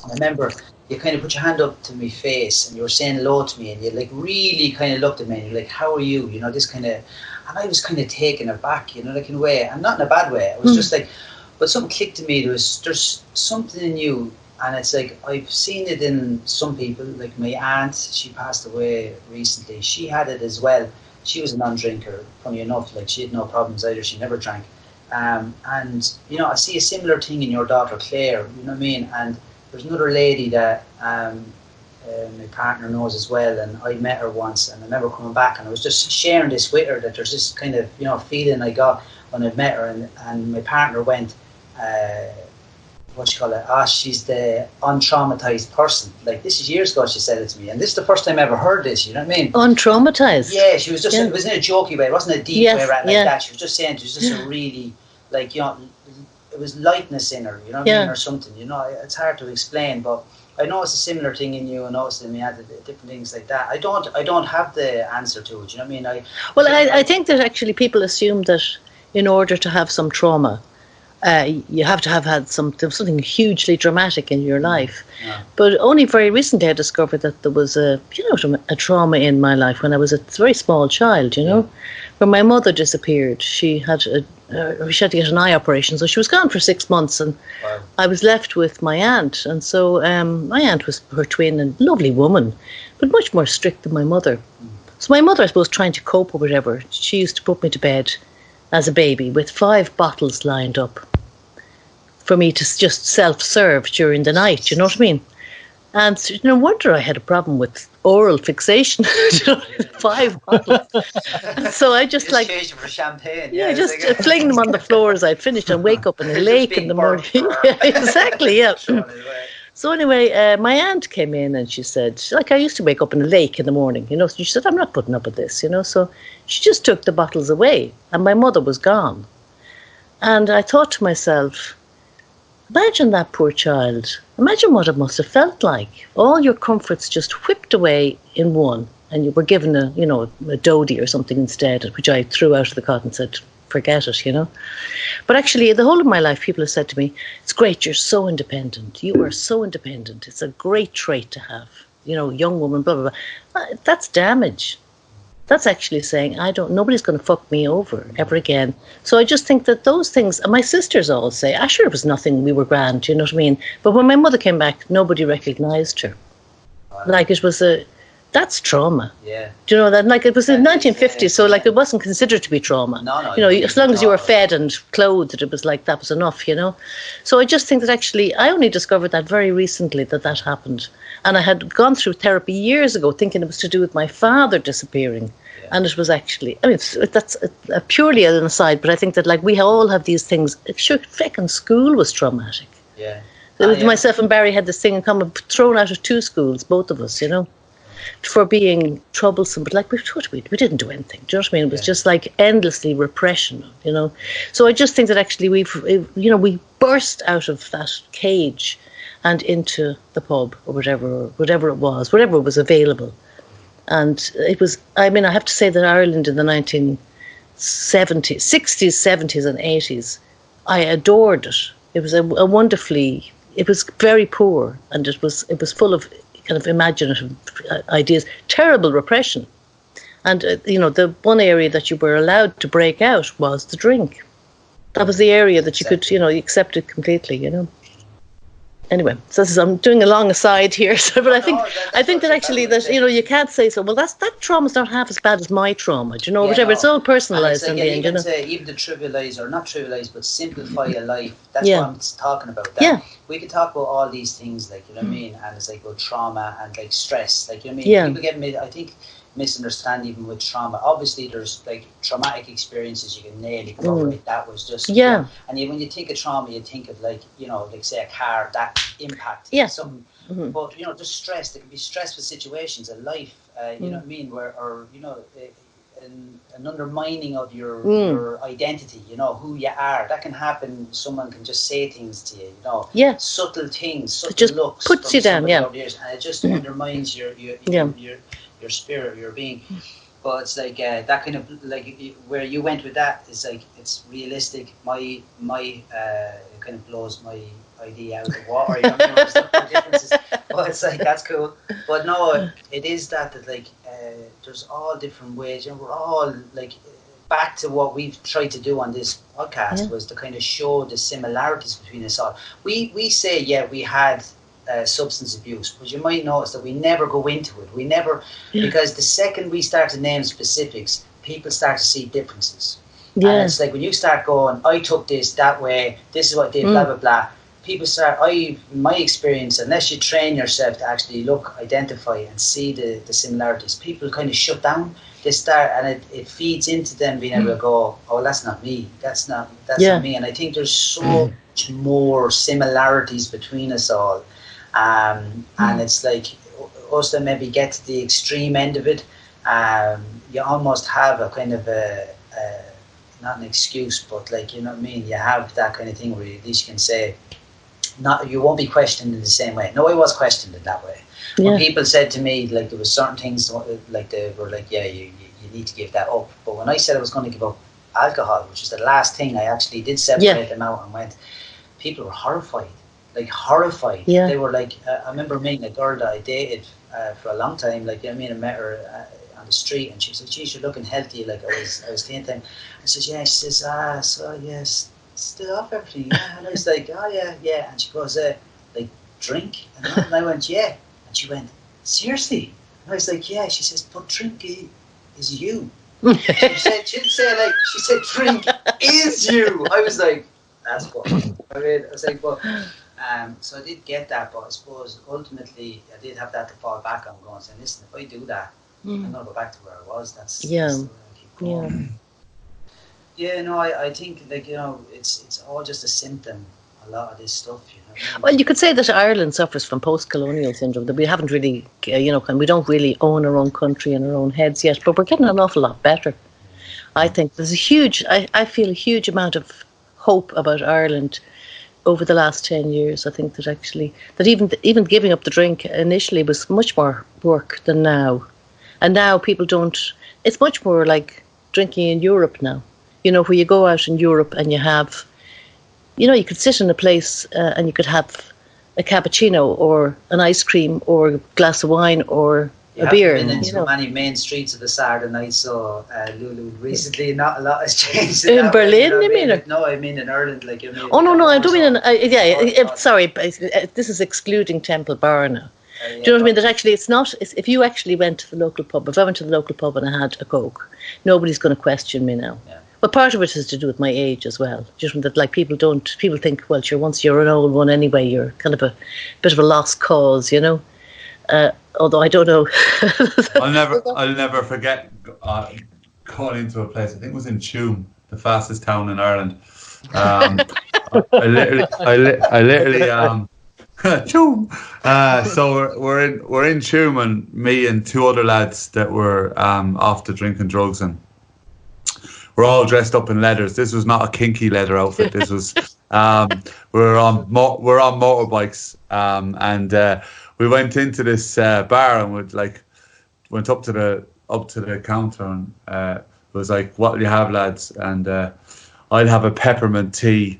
And I remember you kind of put your hand up to my face and you were saying hello to me, and you, like, really kind of looked at me and you're like, how are you? You know, this kind of, and I was kind of taken aback, you know, like, in a way, and not in a bad way. It was just like, but something clicked to me. There's something in you, and it's like, I've seen it in some people, like my aunt, she passed away recently. She had it as well. She was a non-drinker, funny enough, like, she had no problems either. She never drank. And, you know, I see a similar thing in your daughter, Clare, you know what I mean? And there's another lady that my partner knows as well, and I met her once, and I remember coming back and I was just sharing this with her, that there's this kind of, you know, feeling I got when I met her, and my partner went, she's the untraumatized person. Like, this is years ago she said it to me, and this is the first time I ever heard this, you know what I mean? Untraumatized? Yeah, she was just, it wasn't a jokey way, it wasn't a deep way like that. She was just saying, it was just a really, like, you know, it was lightness in her, you know what I mean, or something, you know. It's hard to explain, but I know it's a similar thing in you, and also in me, different things like that. I don't have the answer to it, you know what I mean? I think that actually people assume that in order to have some trauma, you have to have had something hugely dramatic in your life. But only very recently I discovered that there was a trauma in my life when I was a very small child, you know, when my mother disappeared. She had to get an eye operation, so she was gone for 6 months, and I was left with my aunt. And so my aunt was her twin, and lovely woman, but much more strict than my mother. So my mother, I suppose, trying to cope or whatever, she used to put me to bed as a baby with 5 bottles lined up for me to just self-serve during the night, you know what I mean? And no wonder I had a problem with oral fixation. 5 bottles. So I just like for champagne. Just fling them on the floor as I'd finished, and wake up in a lake in the morning. Exactly, yeah. So anyway, my aunt came in and she said, like, I used to wake up in a lake in the morning, you know. So she said, I'm not putting up with this, you know. So she just took the bottles away, and my mother was gone. And I thought to myself, imagine that poor child. Imagine what it must have felt like. All your comforts just whipped away in one, and you were given a dodie or something instead, which I threw out of the cot and said, forget it, you know. But actually, the whole of my life, people have said to me, it's great, you're so independent. You are so independent. It's a great trait to have. You know, young woman, blah, blah, blah. That's damage. That's actually saying, nobody's going to fuck me over ever again. So I just think that those things, and my sisters all say, sure, it was nothing, we were grand, you know what I mean? But when my mother came back, nobody recognised her. Like, it was That's trauma. Yeah. Do you know that? Like, it was in That is, 1950s, so like it wasn't considered to be trauma. No, You know, as long as you were fed and clothed, it was like that was enough, you know. So I just think that actually, I only discovered that very recently that happened, and I had gone through therapy years ago, thinking it was to do with my father disappearing, and it was actually. I mean, that's purely an aside, but I think that like we all have these things. Sure, frickin' school was traumatic. Yeah. Myself and Barry had this thing in common, thrown out of 2 schools, both of us, you know, for being troublesome. But like, we didn't do anything. Do you know what I mean? It was just like endlessly repression, you know. So I just think that actually we burst out of that cage and into the pub or whatever it was available. And it was, I mean, I have to say that Ireland in the 1960s, 70s and 80s, I adored it. It was a wonderfully, it was very poor, and it was full of kind of imaginative ideas, terrible repression. And, you know, the one area that you were allowed to break out was the drink. That was the area that you could, you know, accept it completely, you know. Anyway, so I'm doing a long aside here, but I think that actually that, you know, you can't say so. Well, that trauma's not half as bad as my trauma. Do you know, whatever. No. It's all personalised in the end. You know, even to trivialise or not trivialise, but simplify your life. That's what I'm talking about. That we could talk about all these things, like, you know what I mean, and it's like about trauma and like stress, like, you know what I mean. People get I think misunderstand even with trauma. Obviously, there's like traumatic experiences you can nail. You can go, right, that was just and when you think of trauma, you think of like, you know, like say a car, that impact. But you know, just stress. There can be stressful situations in life. You know what I mean, where, or you know, an undermining of your identity. You know who you are. That can happen. Someone can just say things to you. You know, subtle things, subtle just looks, puts you down. And it just undermines your spirit, your being. But it's like that kind of like where you went with that is like it's realistic. My kind of blows my idea out of the water. You know, there's no differences. But it's like that's cool. But no, it is that like there's all different ways. You know, we're all like back to what we've tried to do on this podcast was to kind of show the similarities between us all. We say we had substance abuse, but you might notice that we never go into it. We never, because the second we start to name specifics, people start to see differences. And it's like when you start going, I took this that way, this is what I did, blah blah blah. People start. My experience, unless you train yourself to actually look, identify, and see the similarities, people kind of shut down. They start, and it feeds into them being able to go, oh, that's not me. That's not me. And I think there's so much more similarities between us all. And it's like us that maybe get to the extreme end of it, you almost have a kind of not an excuse, but like, you know what I mean, you have that kind of thing where you at least can say, you won't be questioned in the same way. No, I was questioned in that way. When people said to me, like, there was certain things like they were like, you need to give that up. But when I said I was going to give up alcohol, which is the last thing I actually did separate them out and went, people were horrified. Like horrified. They were like, I remember meeting a girl that I dated for a long time. Like, you know what I mean, I met her on the street, and she was like, "Geez, you're looking healthy." Like I was clean thing. I said, "Yeah." She says, so yes, still off everything. Yeah. And I was like, "Oh yeah." And she goes, "Like drink?" And I went, "Yeah." And she went, "Seriously?" And I was like, "Yeah." She says, "But drink is you." She didn't say like. She said, "Drink is you." I was like, "That's what." I mean, I was like, "Well." So I did get that, but I suppose ultimately I did have that to fall back on, going saying, listen, if I do that, I'm gonna go back to where I was. That's the way I keep going. No, I think, like, you know, it's all just a symptom, a lot of this stuff, you know. Well, you could say that Ireland suffers from post-colonial syndrome, that we haven't really, you know, we don't really own our own country in our own heads yet, but we're getting an awful lot better. I think there's I feel a huge amount of hope about Ireland over the last 10 years. I think that actually, that even giving up the drink initially was much more work than now. And now people don't, it's much more like drinking in Europe now. You know, where you go out in Europe and you have, you know, you could sit in a place and you could have a cappuccino or an ice cream or a glass of wine or a beer. Been into many main streets of the Saturday night, so Lulu, recently not a lot has changed. In Berlin, you mean? No, I mean in Ireland, like, you know. Oh no, I don't mean sorry, this is excluding Temple Bar now. Do you know what I mean? That actually it's not, if you actually went to the local pub, if I went to the local pub and I had a Coke, nobody's going to question me now. Yeah. But part of it is to do with my age as well. Just that, like, people think, well, sure, once you're an old one anyway, you're kind of a bit of a lost cause, you know. Although I don't know. I'll never forget going into a place. I think it was in Tuam, the fastest town in Ireland. I literally Tuam. So we're in Tuam, and me and two other lads that were off to drinking drugs, and we're all dressed up in leathers. This was not a kinky leather outfit. This was we're on motorbikes, and we went into this bar, and went up to the counter, and it was like, "What do you have, lads?" And I'd have a peppermint tea.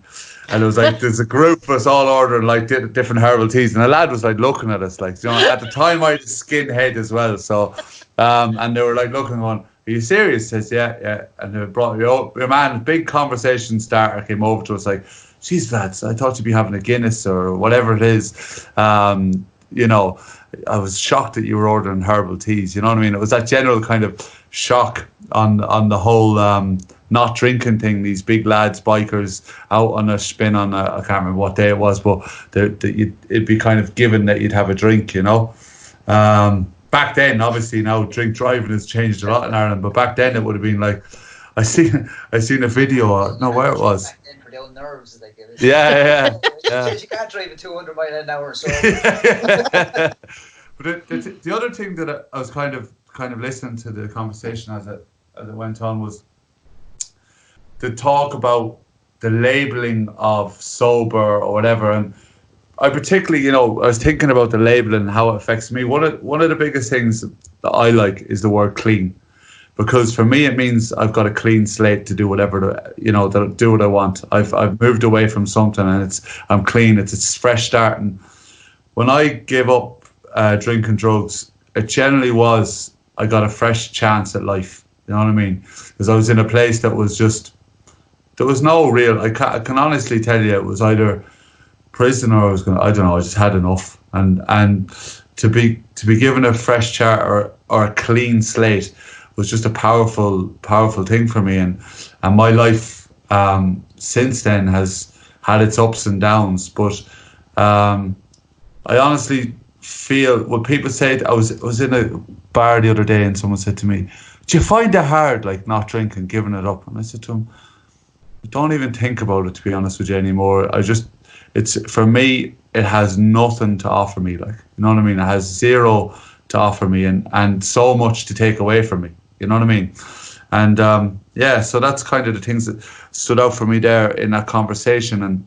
And it was like, there's a group of us all ordering like different herbal teas, and a lad was like looking at us, like, you know, at the time I had a skin head as well, so and they were like looking, going, "Are you serious?" Says, yeah. And they brought your man, big conversation starter came over to us like, "Jeez, lads, I thought you'd be having a Guinness or whatever it is." You know, I was shocked that you were ordering herbal teas. You know what I mean? It was that general kind of shock on the whole not drinking thing. These big lads, bikers, out on a spin on I can't remember what day it was, but it'd be kind of given that you'd have a drink, you know. Back then, obviously, now drink driving has changed a lot in Ireland, but back then it would have been like, I seen a video. No, where it was. Back then, for the old nerves, like it is. Yeah. You can't drive at 200 miles an hour, so. But the other thing that I was kind of listening to the conversation as it went on was the talk about the labeling of sober or whatever, and I particularly, I was thinking about the labeling and how it affects me. One of the biggest things that I like is the word clean, because for me it means I've got a clean slate to do whatever that do what I want. I've moved away from something and I'm clean. It's a fresh start. And when I gave up drinking drugs, it generally was I got a fresh chance at life. You know what I mean? Because I was in a place that was just, there was no real. I can honestly tell you, it was either prison or I just had enough. And to be given a fresh start or a clean slate was just a powerful thing for me. And my life since then has had its ups and downs. But I honestly feel when people say, I was in a bar the other day and someone said to me, "Do you find it hard, like, not drinking, giving it up?" And I said to him, "I don't even think about it, to be honest with you, anymore. For me, it has nothing to offer me, like, you know what I mean? It has zero to offer me and so much to take away from me, you know what I mean?" And so that's kind of the things that stood out for me there in that conversation. And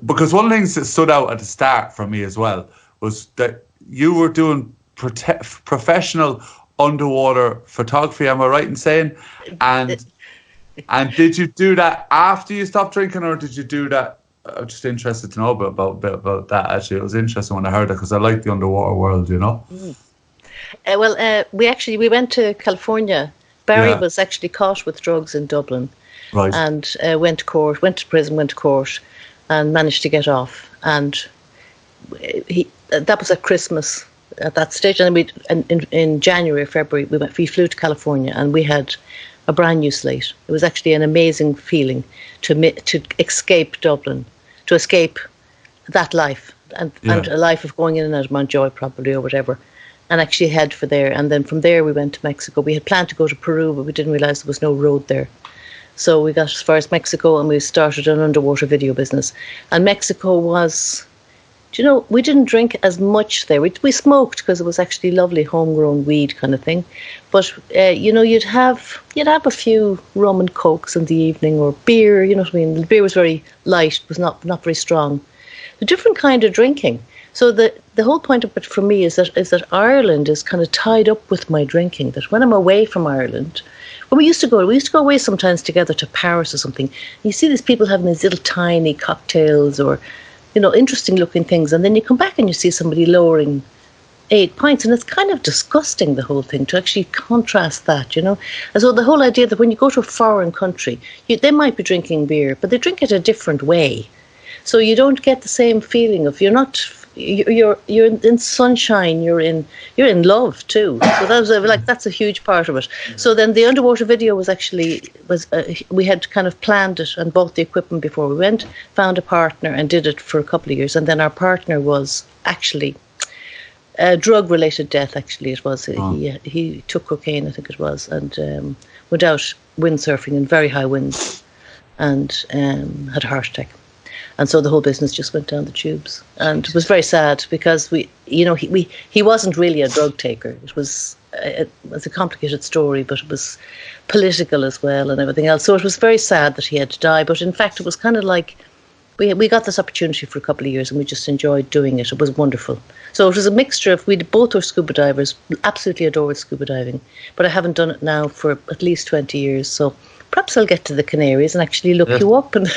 because one of the things that stood out at the start for me as well was that you were doing professional underwater photography, am I right in saying? And did you do that after you stopped drinking, or did you do that? I'm just interested to know about that. Actually, it was interesting when I heard that, because I like the underwater world, you know. We went to California. Barry was actually caught with drugs in Dublin, right? And went to prison, went to court, and managed to get off. And that was at Christmas at that stage. And in January or February, we flew to California, and we had a brand new slate. It was actually an amazing feeling to escape Dublin, to escape that life and a life of going in and out of Mountjoy probably or whatever, and actually head for there. And then from there we went to Mexico. We had planned to go to Peru, but we didn't realise there was no road there. So we got as far as Mexico, and we started an underwater video business. And Mexico was, we didn't drink as much there. We smoked because it was actually lovely homegrown weed kind of thing. But, you'd have a few rum and cokes in the evening, or beer, you know what I mean? The beer was very light, it was not very strong. A different kind of drinking. So the whole point of it for me is that Ireland is kind of tied up with my drinking, that when I'm away from Ireland, when we used to go away sometimes together to Paris or something, you see these people having these little tiny cocktails or, interesting looking things, and then you come back and you see somebody lowering 8 pints, and it's kind of disgusting, the whole thing, to actually contrast that, And so the whole idea that when you go to a foreign country, they might be drinking beer, but they drink it a different way. So you don't get the same feeling of, you're not you're in sunshine. You're in love too. So that was that's a huge part of it. So then the underwater video was we had kind of planned it and bought the equipment before we went, found a partner and did it for a couple of years. And then our partner was actually a drug-related death. Actually, it was he took cocaine, I think it was, and went out windsurfing in very high winds and had a heart attack. And so the whole business just went down the tubes, and it was very sad because he wasn't really a drug taker. It was a complicated story, but it was political as well and everything else. So it was very sad that he had to die. But in fact, it was kind of like we got this opportunity for a couple of years, and we just enjoyed doing it. It was wonderful. So it was a mixture of, we both were scuba divers, absolutely adored scuba diving, but I haven't done it now for at least 20 years. So perhaps I'll get to the Canaries and actually look you up and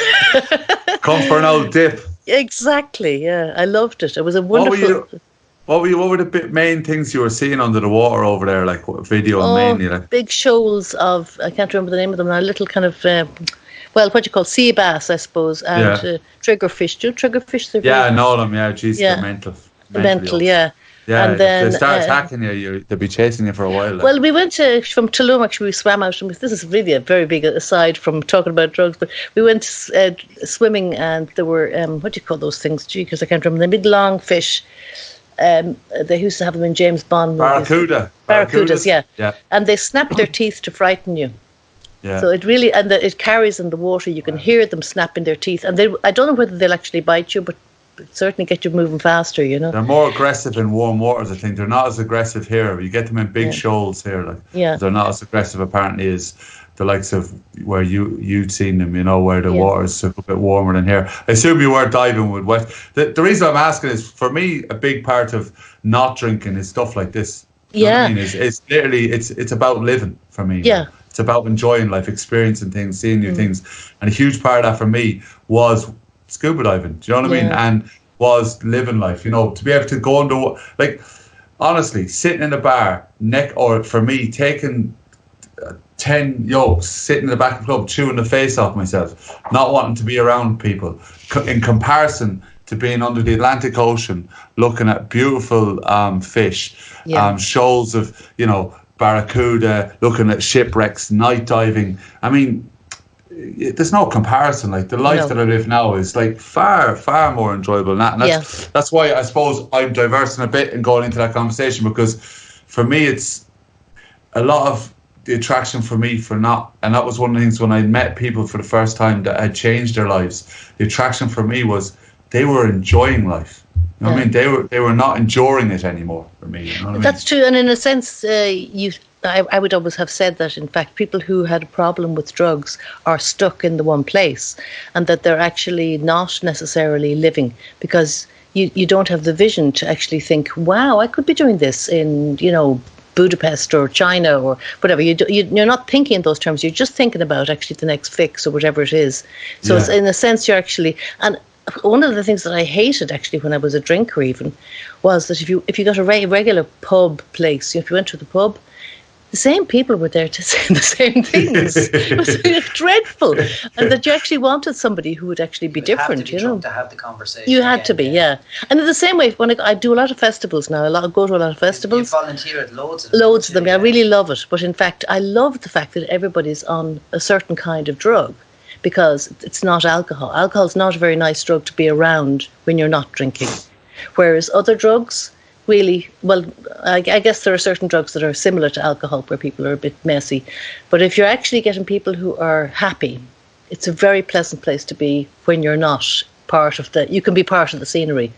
come for an old dip. Exactly, yeah. I loved it. It was a wonderful... What were the main things you were seeing under the water over there, like what video mainly? Like? Big shoals of, I can't remember the name of them now, little kind of, what do you call sea bass, I suppose, and triggerfish. Do you know triggerfish? I know them, yeah. Geez, they're mental. Mental, yeah. Yeah, and then, if they start attacking you, they'll be chasing you for a while. Like. Well, we went from Tulum, actually, we swam out. This is really a very big aside from talking about drugs, but we went swimming, and there were, what do you call those things? Gee, because I can't remember. The big long fish. They used to have them in James Bond movies. Barracudas, yeah. And they snap their teeth to frighten you. Yeah. So it really, and it carries in the water. You can hear them snapping their teeth. And I don't know whether they'll actually bite you, but certainly get you moving faster, you know. They're more aggressive in warm waters, I think. They're not as aggressive here. You get them in big shoals here. They're not as aggressive, apparently, as the likes of where you'd seen them, you know, where the water's a bit warmer than here. I assume you were diving with wet. The reason I'm asking is, for me, a big part of not drinking is stuff like this. You know what I mean? It's literally, it's about living for me. Yeah. It's about enjoying life, experiencing things, seeing new things. And a huge part of that for me was scuba diving. Do you know what I mean? And was living life, you know, to be able to go under, like, honestly, sitting in a bar, or for me, taking 10 yokes, sitting in the back of the club, chewing the face off myself, not wanting to be around people, in comparison to being under the Atlantic Ocean, looking at beautiful fish, shoals of, you know, barracuda, looking at shipwrecks, night diving. I mean, there's no comparison. Like, the life that I live now is like far, far more enjoyable than that. And that's why I suppose I'm diversing a bit and going into that conversation, because for me, it's a lot of the attraction for me for not, and that was one of the things when I met people for the first time that had changed their lives. The attraction for me was they were enjoying life. You know what I mean? They were not enduring it anymore for me. You know what I mean? That's true. And in a sense, I would always have said that, in fact, people who had a problem with drugs are stuck in the one place, and that they're actually not necessarily living, because you don't have the vision to actually think, wow, I could be doing this in, you know, Budapest or China or whatever. You're not thinking in those terms. You're just thinking about actually the next fix or whatever it is. So it's, in a sense, you're actually... And one of the things that I hated, actually, when I was a drinker even, was that if you got a regular pub place, if you went to the pub, the same people were there to say the same things. It was dreadful. And that you actually wanted somebody who would actually be different, you know. To have the conversation. You had to be, yeah. And in the same way, when I do a lot of festivals now, I go to a lot of festivals. You volunteer at loads of them. Loads of them, I really love it. But in fact, I love the fact that everybody's on a certain kind of drug, because it's not alcohol. Alcohol is not a very nice drug to be around when you're not drinking. Whereas other drugs... really, well, I guess there are certain drugs that are similar to alcohol where people are a bit messy. But if you're actually getting people who are happy, it's a very pleasant place to be when you're not you can be part of the scenery.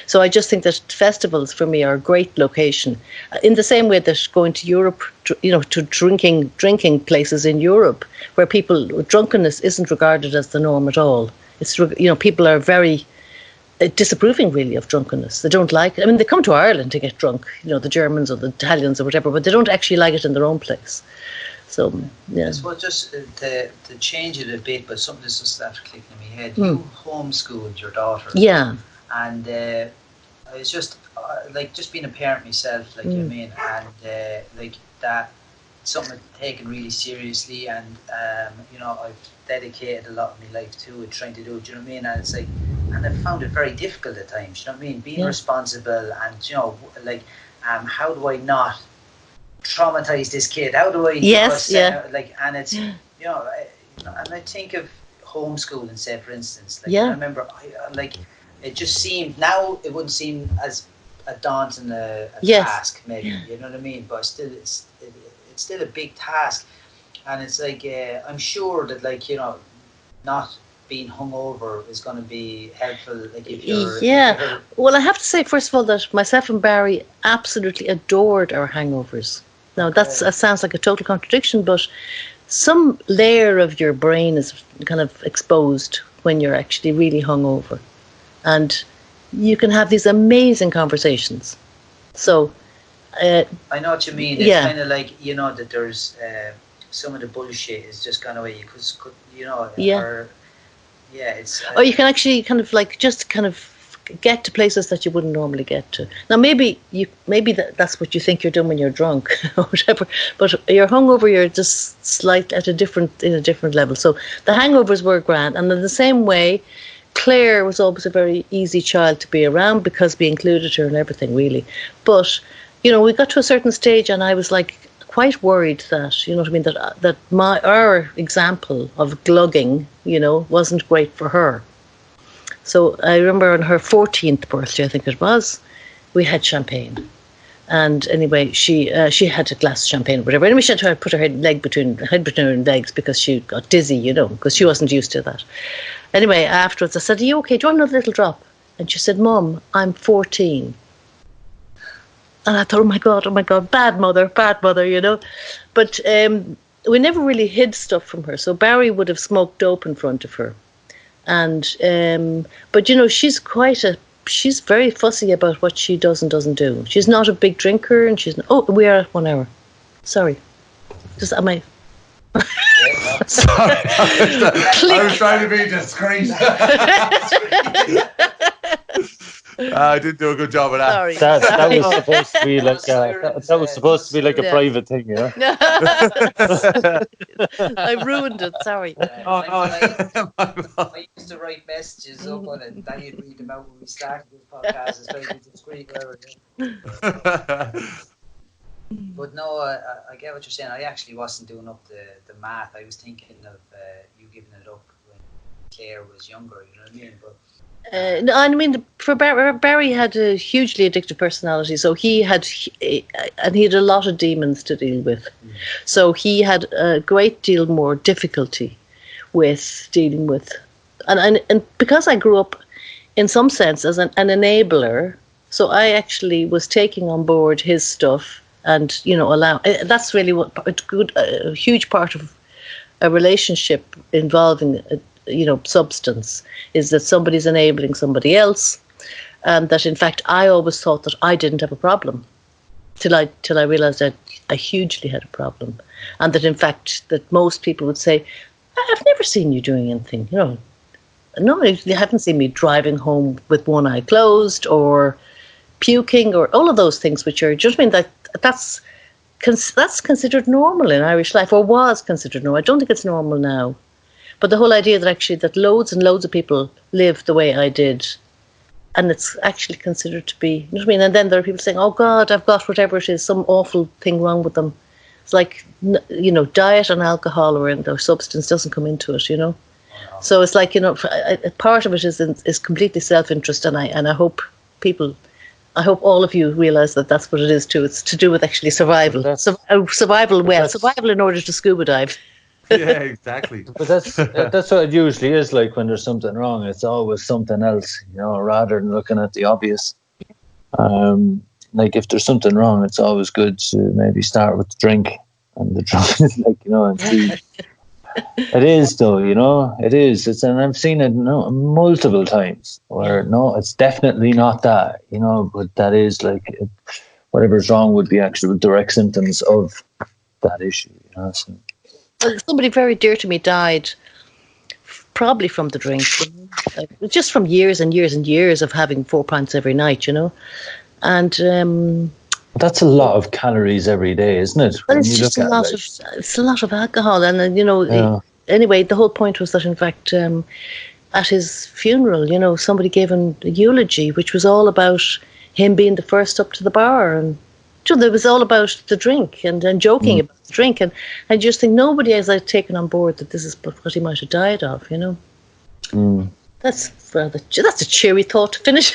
So I just think that festivals for me are a great location. In the same way that going to Europe, you know, to drinking places in Europe where drunkenness isn't regarded as the norm at all. It's, you know, people are very... disapproving really of drunkenness. They don't like it. I mean, they come to Ireland to get drunk, you know, the Germans or the Italians or whatever, but they don't actually like it in their own place. So, yeah. Well, just to change it a bit, but something that's just after clicking in my head. You homeschooled your daughter. Yeah. And I was just, just being a parent myself, like, you know what I mean, and like that, something I've taken really seriously, and, you know, I've dedicated a lot of my life to it, trying to do it, do you know what I mean? And it's like, and I found it very difficult at times. You know what I mean? Being Yeah. responsible, and like, how do I not traumatize this kid? How do I? Yes, yeah. Like, and it's and I think of homeschooling, say for instance. Like, Yeah. I remember, it just seemed, now it wouldn't seem as a daunting a Yes. task, maybe. You know what I mean? But still, it's still a big task, and it's like I'm sure that, like, not being hungover is going to be helpful. Like, if you're Well, I have to say, first of all, that myself and Barry absolutely adored our hangovers. Now, that sounds like a total contradiction, but some layer of your brain is kind of exposed when you're actually really hungover. And you can have these amazing conversations. So, I know what you mean. It's Yeah. kind of like, that there's some of the bullshit is just gone away. Because, Yeah. it's... or you can actually kind of like just kind of get to places that you wouldn't normally get to. Now, maybe that's what you think you're doing when you're drunk or whatever, but you're hungover, you're just in a different level. So the hangovers were grand, and in the same way, Clare was always a very easy child to be around because we included her and everything, really. But we got to a certain stage, and I was like quite worried that, you know what I mean, that our example of glugging, wasn't great for her. So I remember on her 14th birthday, I think it was, we had champagne. And anyway, she had a glass of champagne or whatever. Anyway, she had to put her head between her legs because she got dizzy, because she wasn't used to that. Anyway, afterwards I said, "Are you okay? Do you want another little drop?" And she said, "Mum, I'm 14. And I thought, oh my God, bad mother, But we never really hid stuff from her. So Barry would have smoked dope in front of her. And, but she's very fussy about what she does and doesn't do. She's not a big drinker, and we are at 1 hour. Sorry. Am I? Sorry, I was trying to be discreet. I didn't do a good job of that. Sorry. That was supposed to be like that was supposed to be like a private thing, I ruined it. Sorry. I used to write messages up on it, and Danny'd read them out when we started this podcast. It's very discreet, But no, I get what you're saying. I actually wasn't doing up the math. I was thinking of you giving it up when Clare was younger. You know what I mean? But no, I mean, for Barry had a hugely addictive personality, so he had a lot of demons to deal with. So he had a great deal more difficulty with dealing with, and because I grew up, in some sense, as an enabler, so I actually was taking on board his stuff and allow. That's really what a huge part of a relationship involving substance is, that somebody's enabling somebody else, and that in fact I always thought that I didn't have a problem till I realized that I hugely had a problem, and that in fact that most people would say, "I've never seen you doing anything, no, you haven't seen me driving home with one eye closed or puking or all of those things, which are just mean that that's considered normal in Irish life, or was considered normal. I don't think it's normal now. But the whole idea that loads and loads of people live the way I did, and it's actually considered to be, And then there are people saying, "Oh God, I've got whatever it is, some awful thing wrong with them." It's like, diet and alcohol or substance doesn't come into it, So it's like, part of it is completely self-interest, and I hope all of you realize that that's what it is too. It's to do with actually survival. Survival in order to scuba dive. Yeah, exactly. But that's what it usually is like when there's something wrong. It's always something else, rather than looking at the obvious. Like if there's something wrong, it's always good to maybe start with the drink, and the drunk is and see. It is though, it is. And I've seen it multiple times where it's definitely not that, but that is like whatever's wrong would be actually direct symptoms of that issue, So. Somebody very dear to me died probably from the drink, just from years and years and years of having 4 pints every night, and that's a lot of calories every day, isn't it? But it's just it's a lot of alcohol, and then anyway, the whole point was that in fact at his funeral, you know, somebody gave him a eulogy, which was all about him being the first up to the bar, and it was all about the drink and joking about the drink, and I just think nobody has taken on board that this is what he might have died of, you know. That's a cheery thought to finish.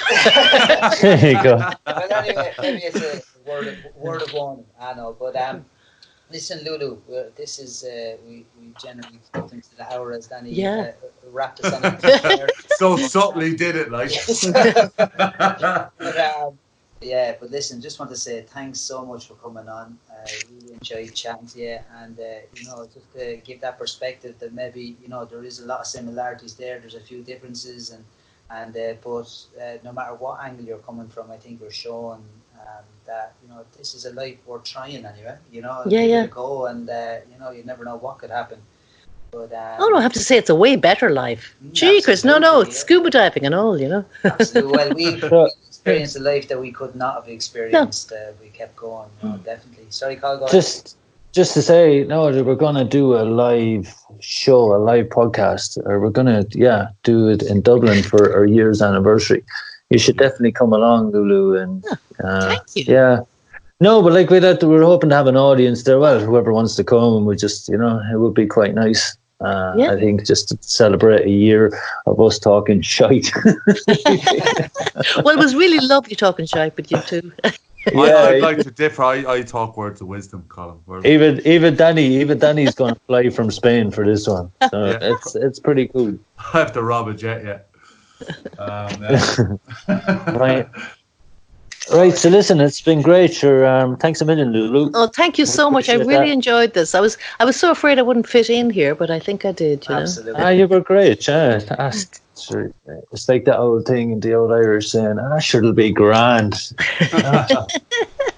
There you go. Well, anyway, maybe it's a word of warning, I know. But listen, Lulu, this is we generally put into the hour as Danny wrapped us on it. So subtly did it, like. But listen, just want to say thanks so much for coming on. Really enjoyed chatting to you, and you know, just to give that perspective that maybe, you know, there is a lot of similarities there. There's a few differences, but no matter what angle you're coming from, I think you're showing that, you know, this is a life worth trying anyway. You know, give it a go, and you know, you never know what could happen. But I have to say it's a way better life. Gee, Chris, it's scuba diving and all, you know. Absolutely. Well, we experienced a life that we could not have experienced. We kept going, you know, definitely. Sorry, Carl, go ahead. Just to say, we're going to do a live show, a live podcast, or we're going to, do it in Dublin for our year's anniversary. You should definitely come along, Lulu. And thank you. Yeah. No, but we're hoping to have an audience there. Well, whoever wants to come, and we just, you know, it would be quite nice. I think just to celebrate a year of us talking shite. Well, it was really lovely talking shite with you too. I'd like to differ. I talk words of wisdom, Colin. Even Danny's going to fly from Spain for this one, so it's pretty cool. I have to rob a jet yet. Right. So listen, it's been great. Sure. Thanks a million, Lulu. Oh, thank you so much. I really enjoyed this. I was so afraid I wouldn't fit in here, but I think I did. You Absolutely. You were great. Yeah. It's like that old thing in the old Irish saying, sure, it'll be grand.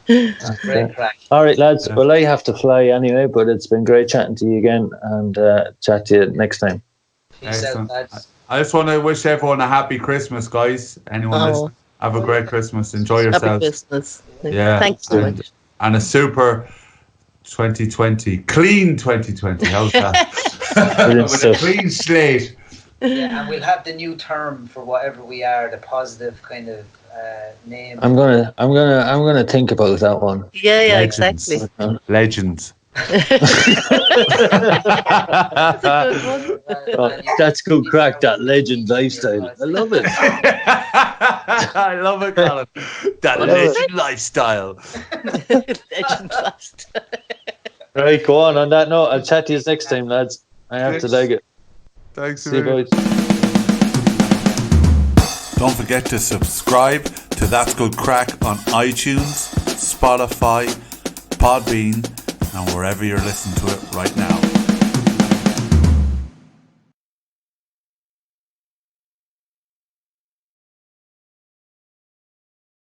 Great crack. All right, lads. Well, I have to fly anyway, but it's been great chatting to you again, and chat to you next time. Peace out, lads. I just want to wish everyone a happy Christmas, guys. Anyone listening, have a great Christmas. Enjoy yourselves. Happy Christmas. Yeah. Thanks so much. And a super 2020. Clean 2020. How's that? With a clean slate. Yeah, and we'll have the new term for whatever we are, the positive kind of name. I'm gonna think about that one. Yeah, Legends. exactly. Legends. That's a good one. That's good crack, that legend lifestyle. I love it. I love it, Colin. That legend lifestyle. Legend lifestyle. Right, go on that note. I'll chat to you next time, lads. I have to leg it. Thanks. See you, boys. Don't forget to subscribe to That's Good Crack on iTunes, Spotify, Podbean, and wherever you're listening to it right now.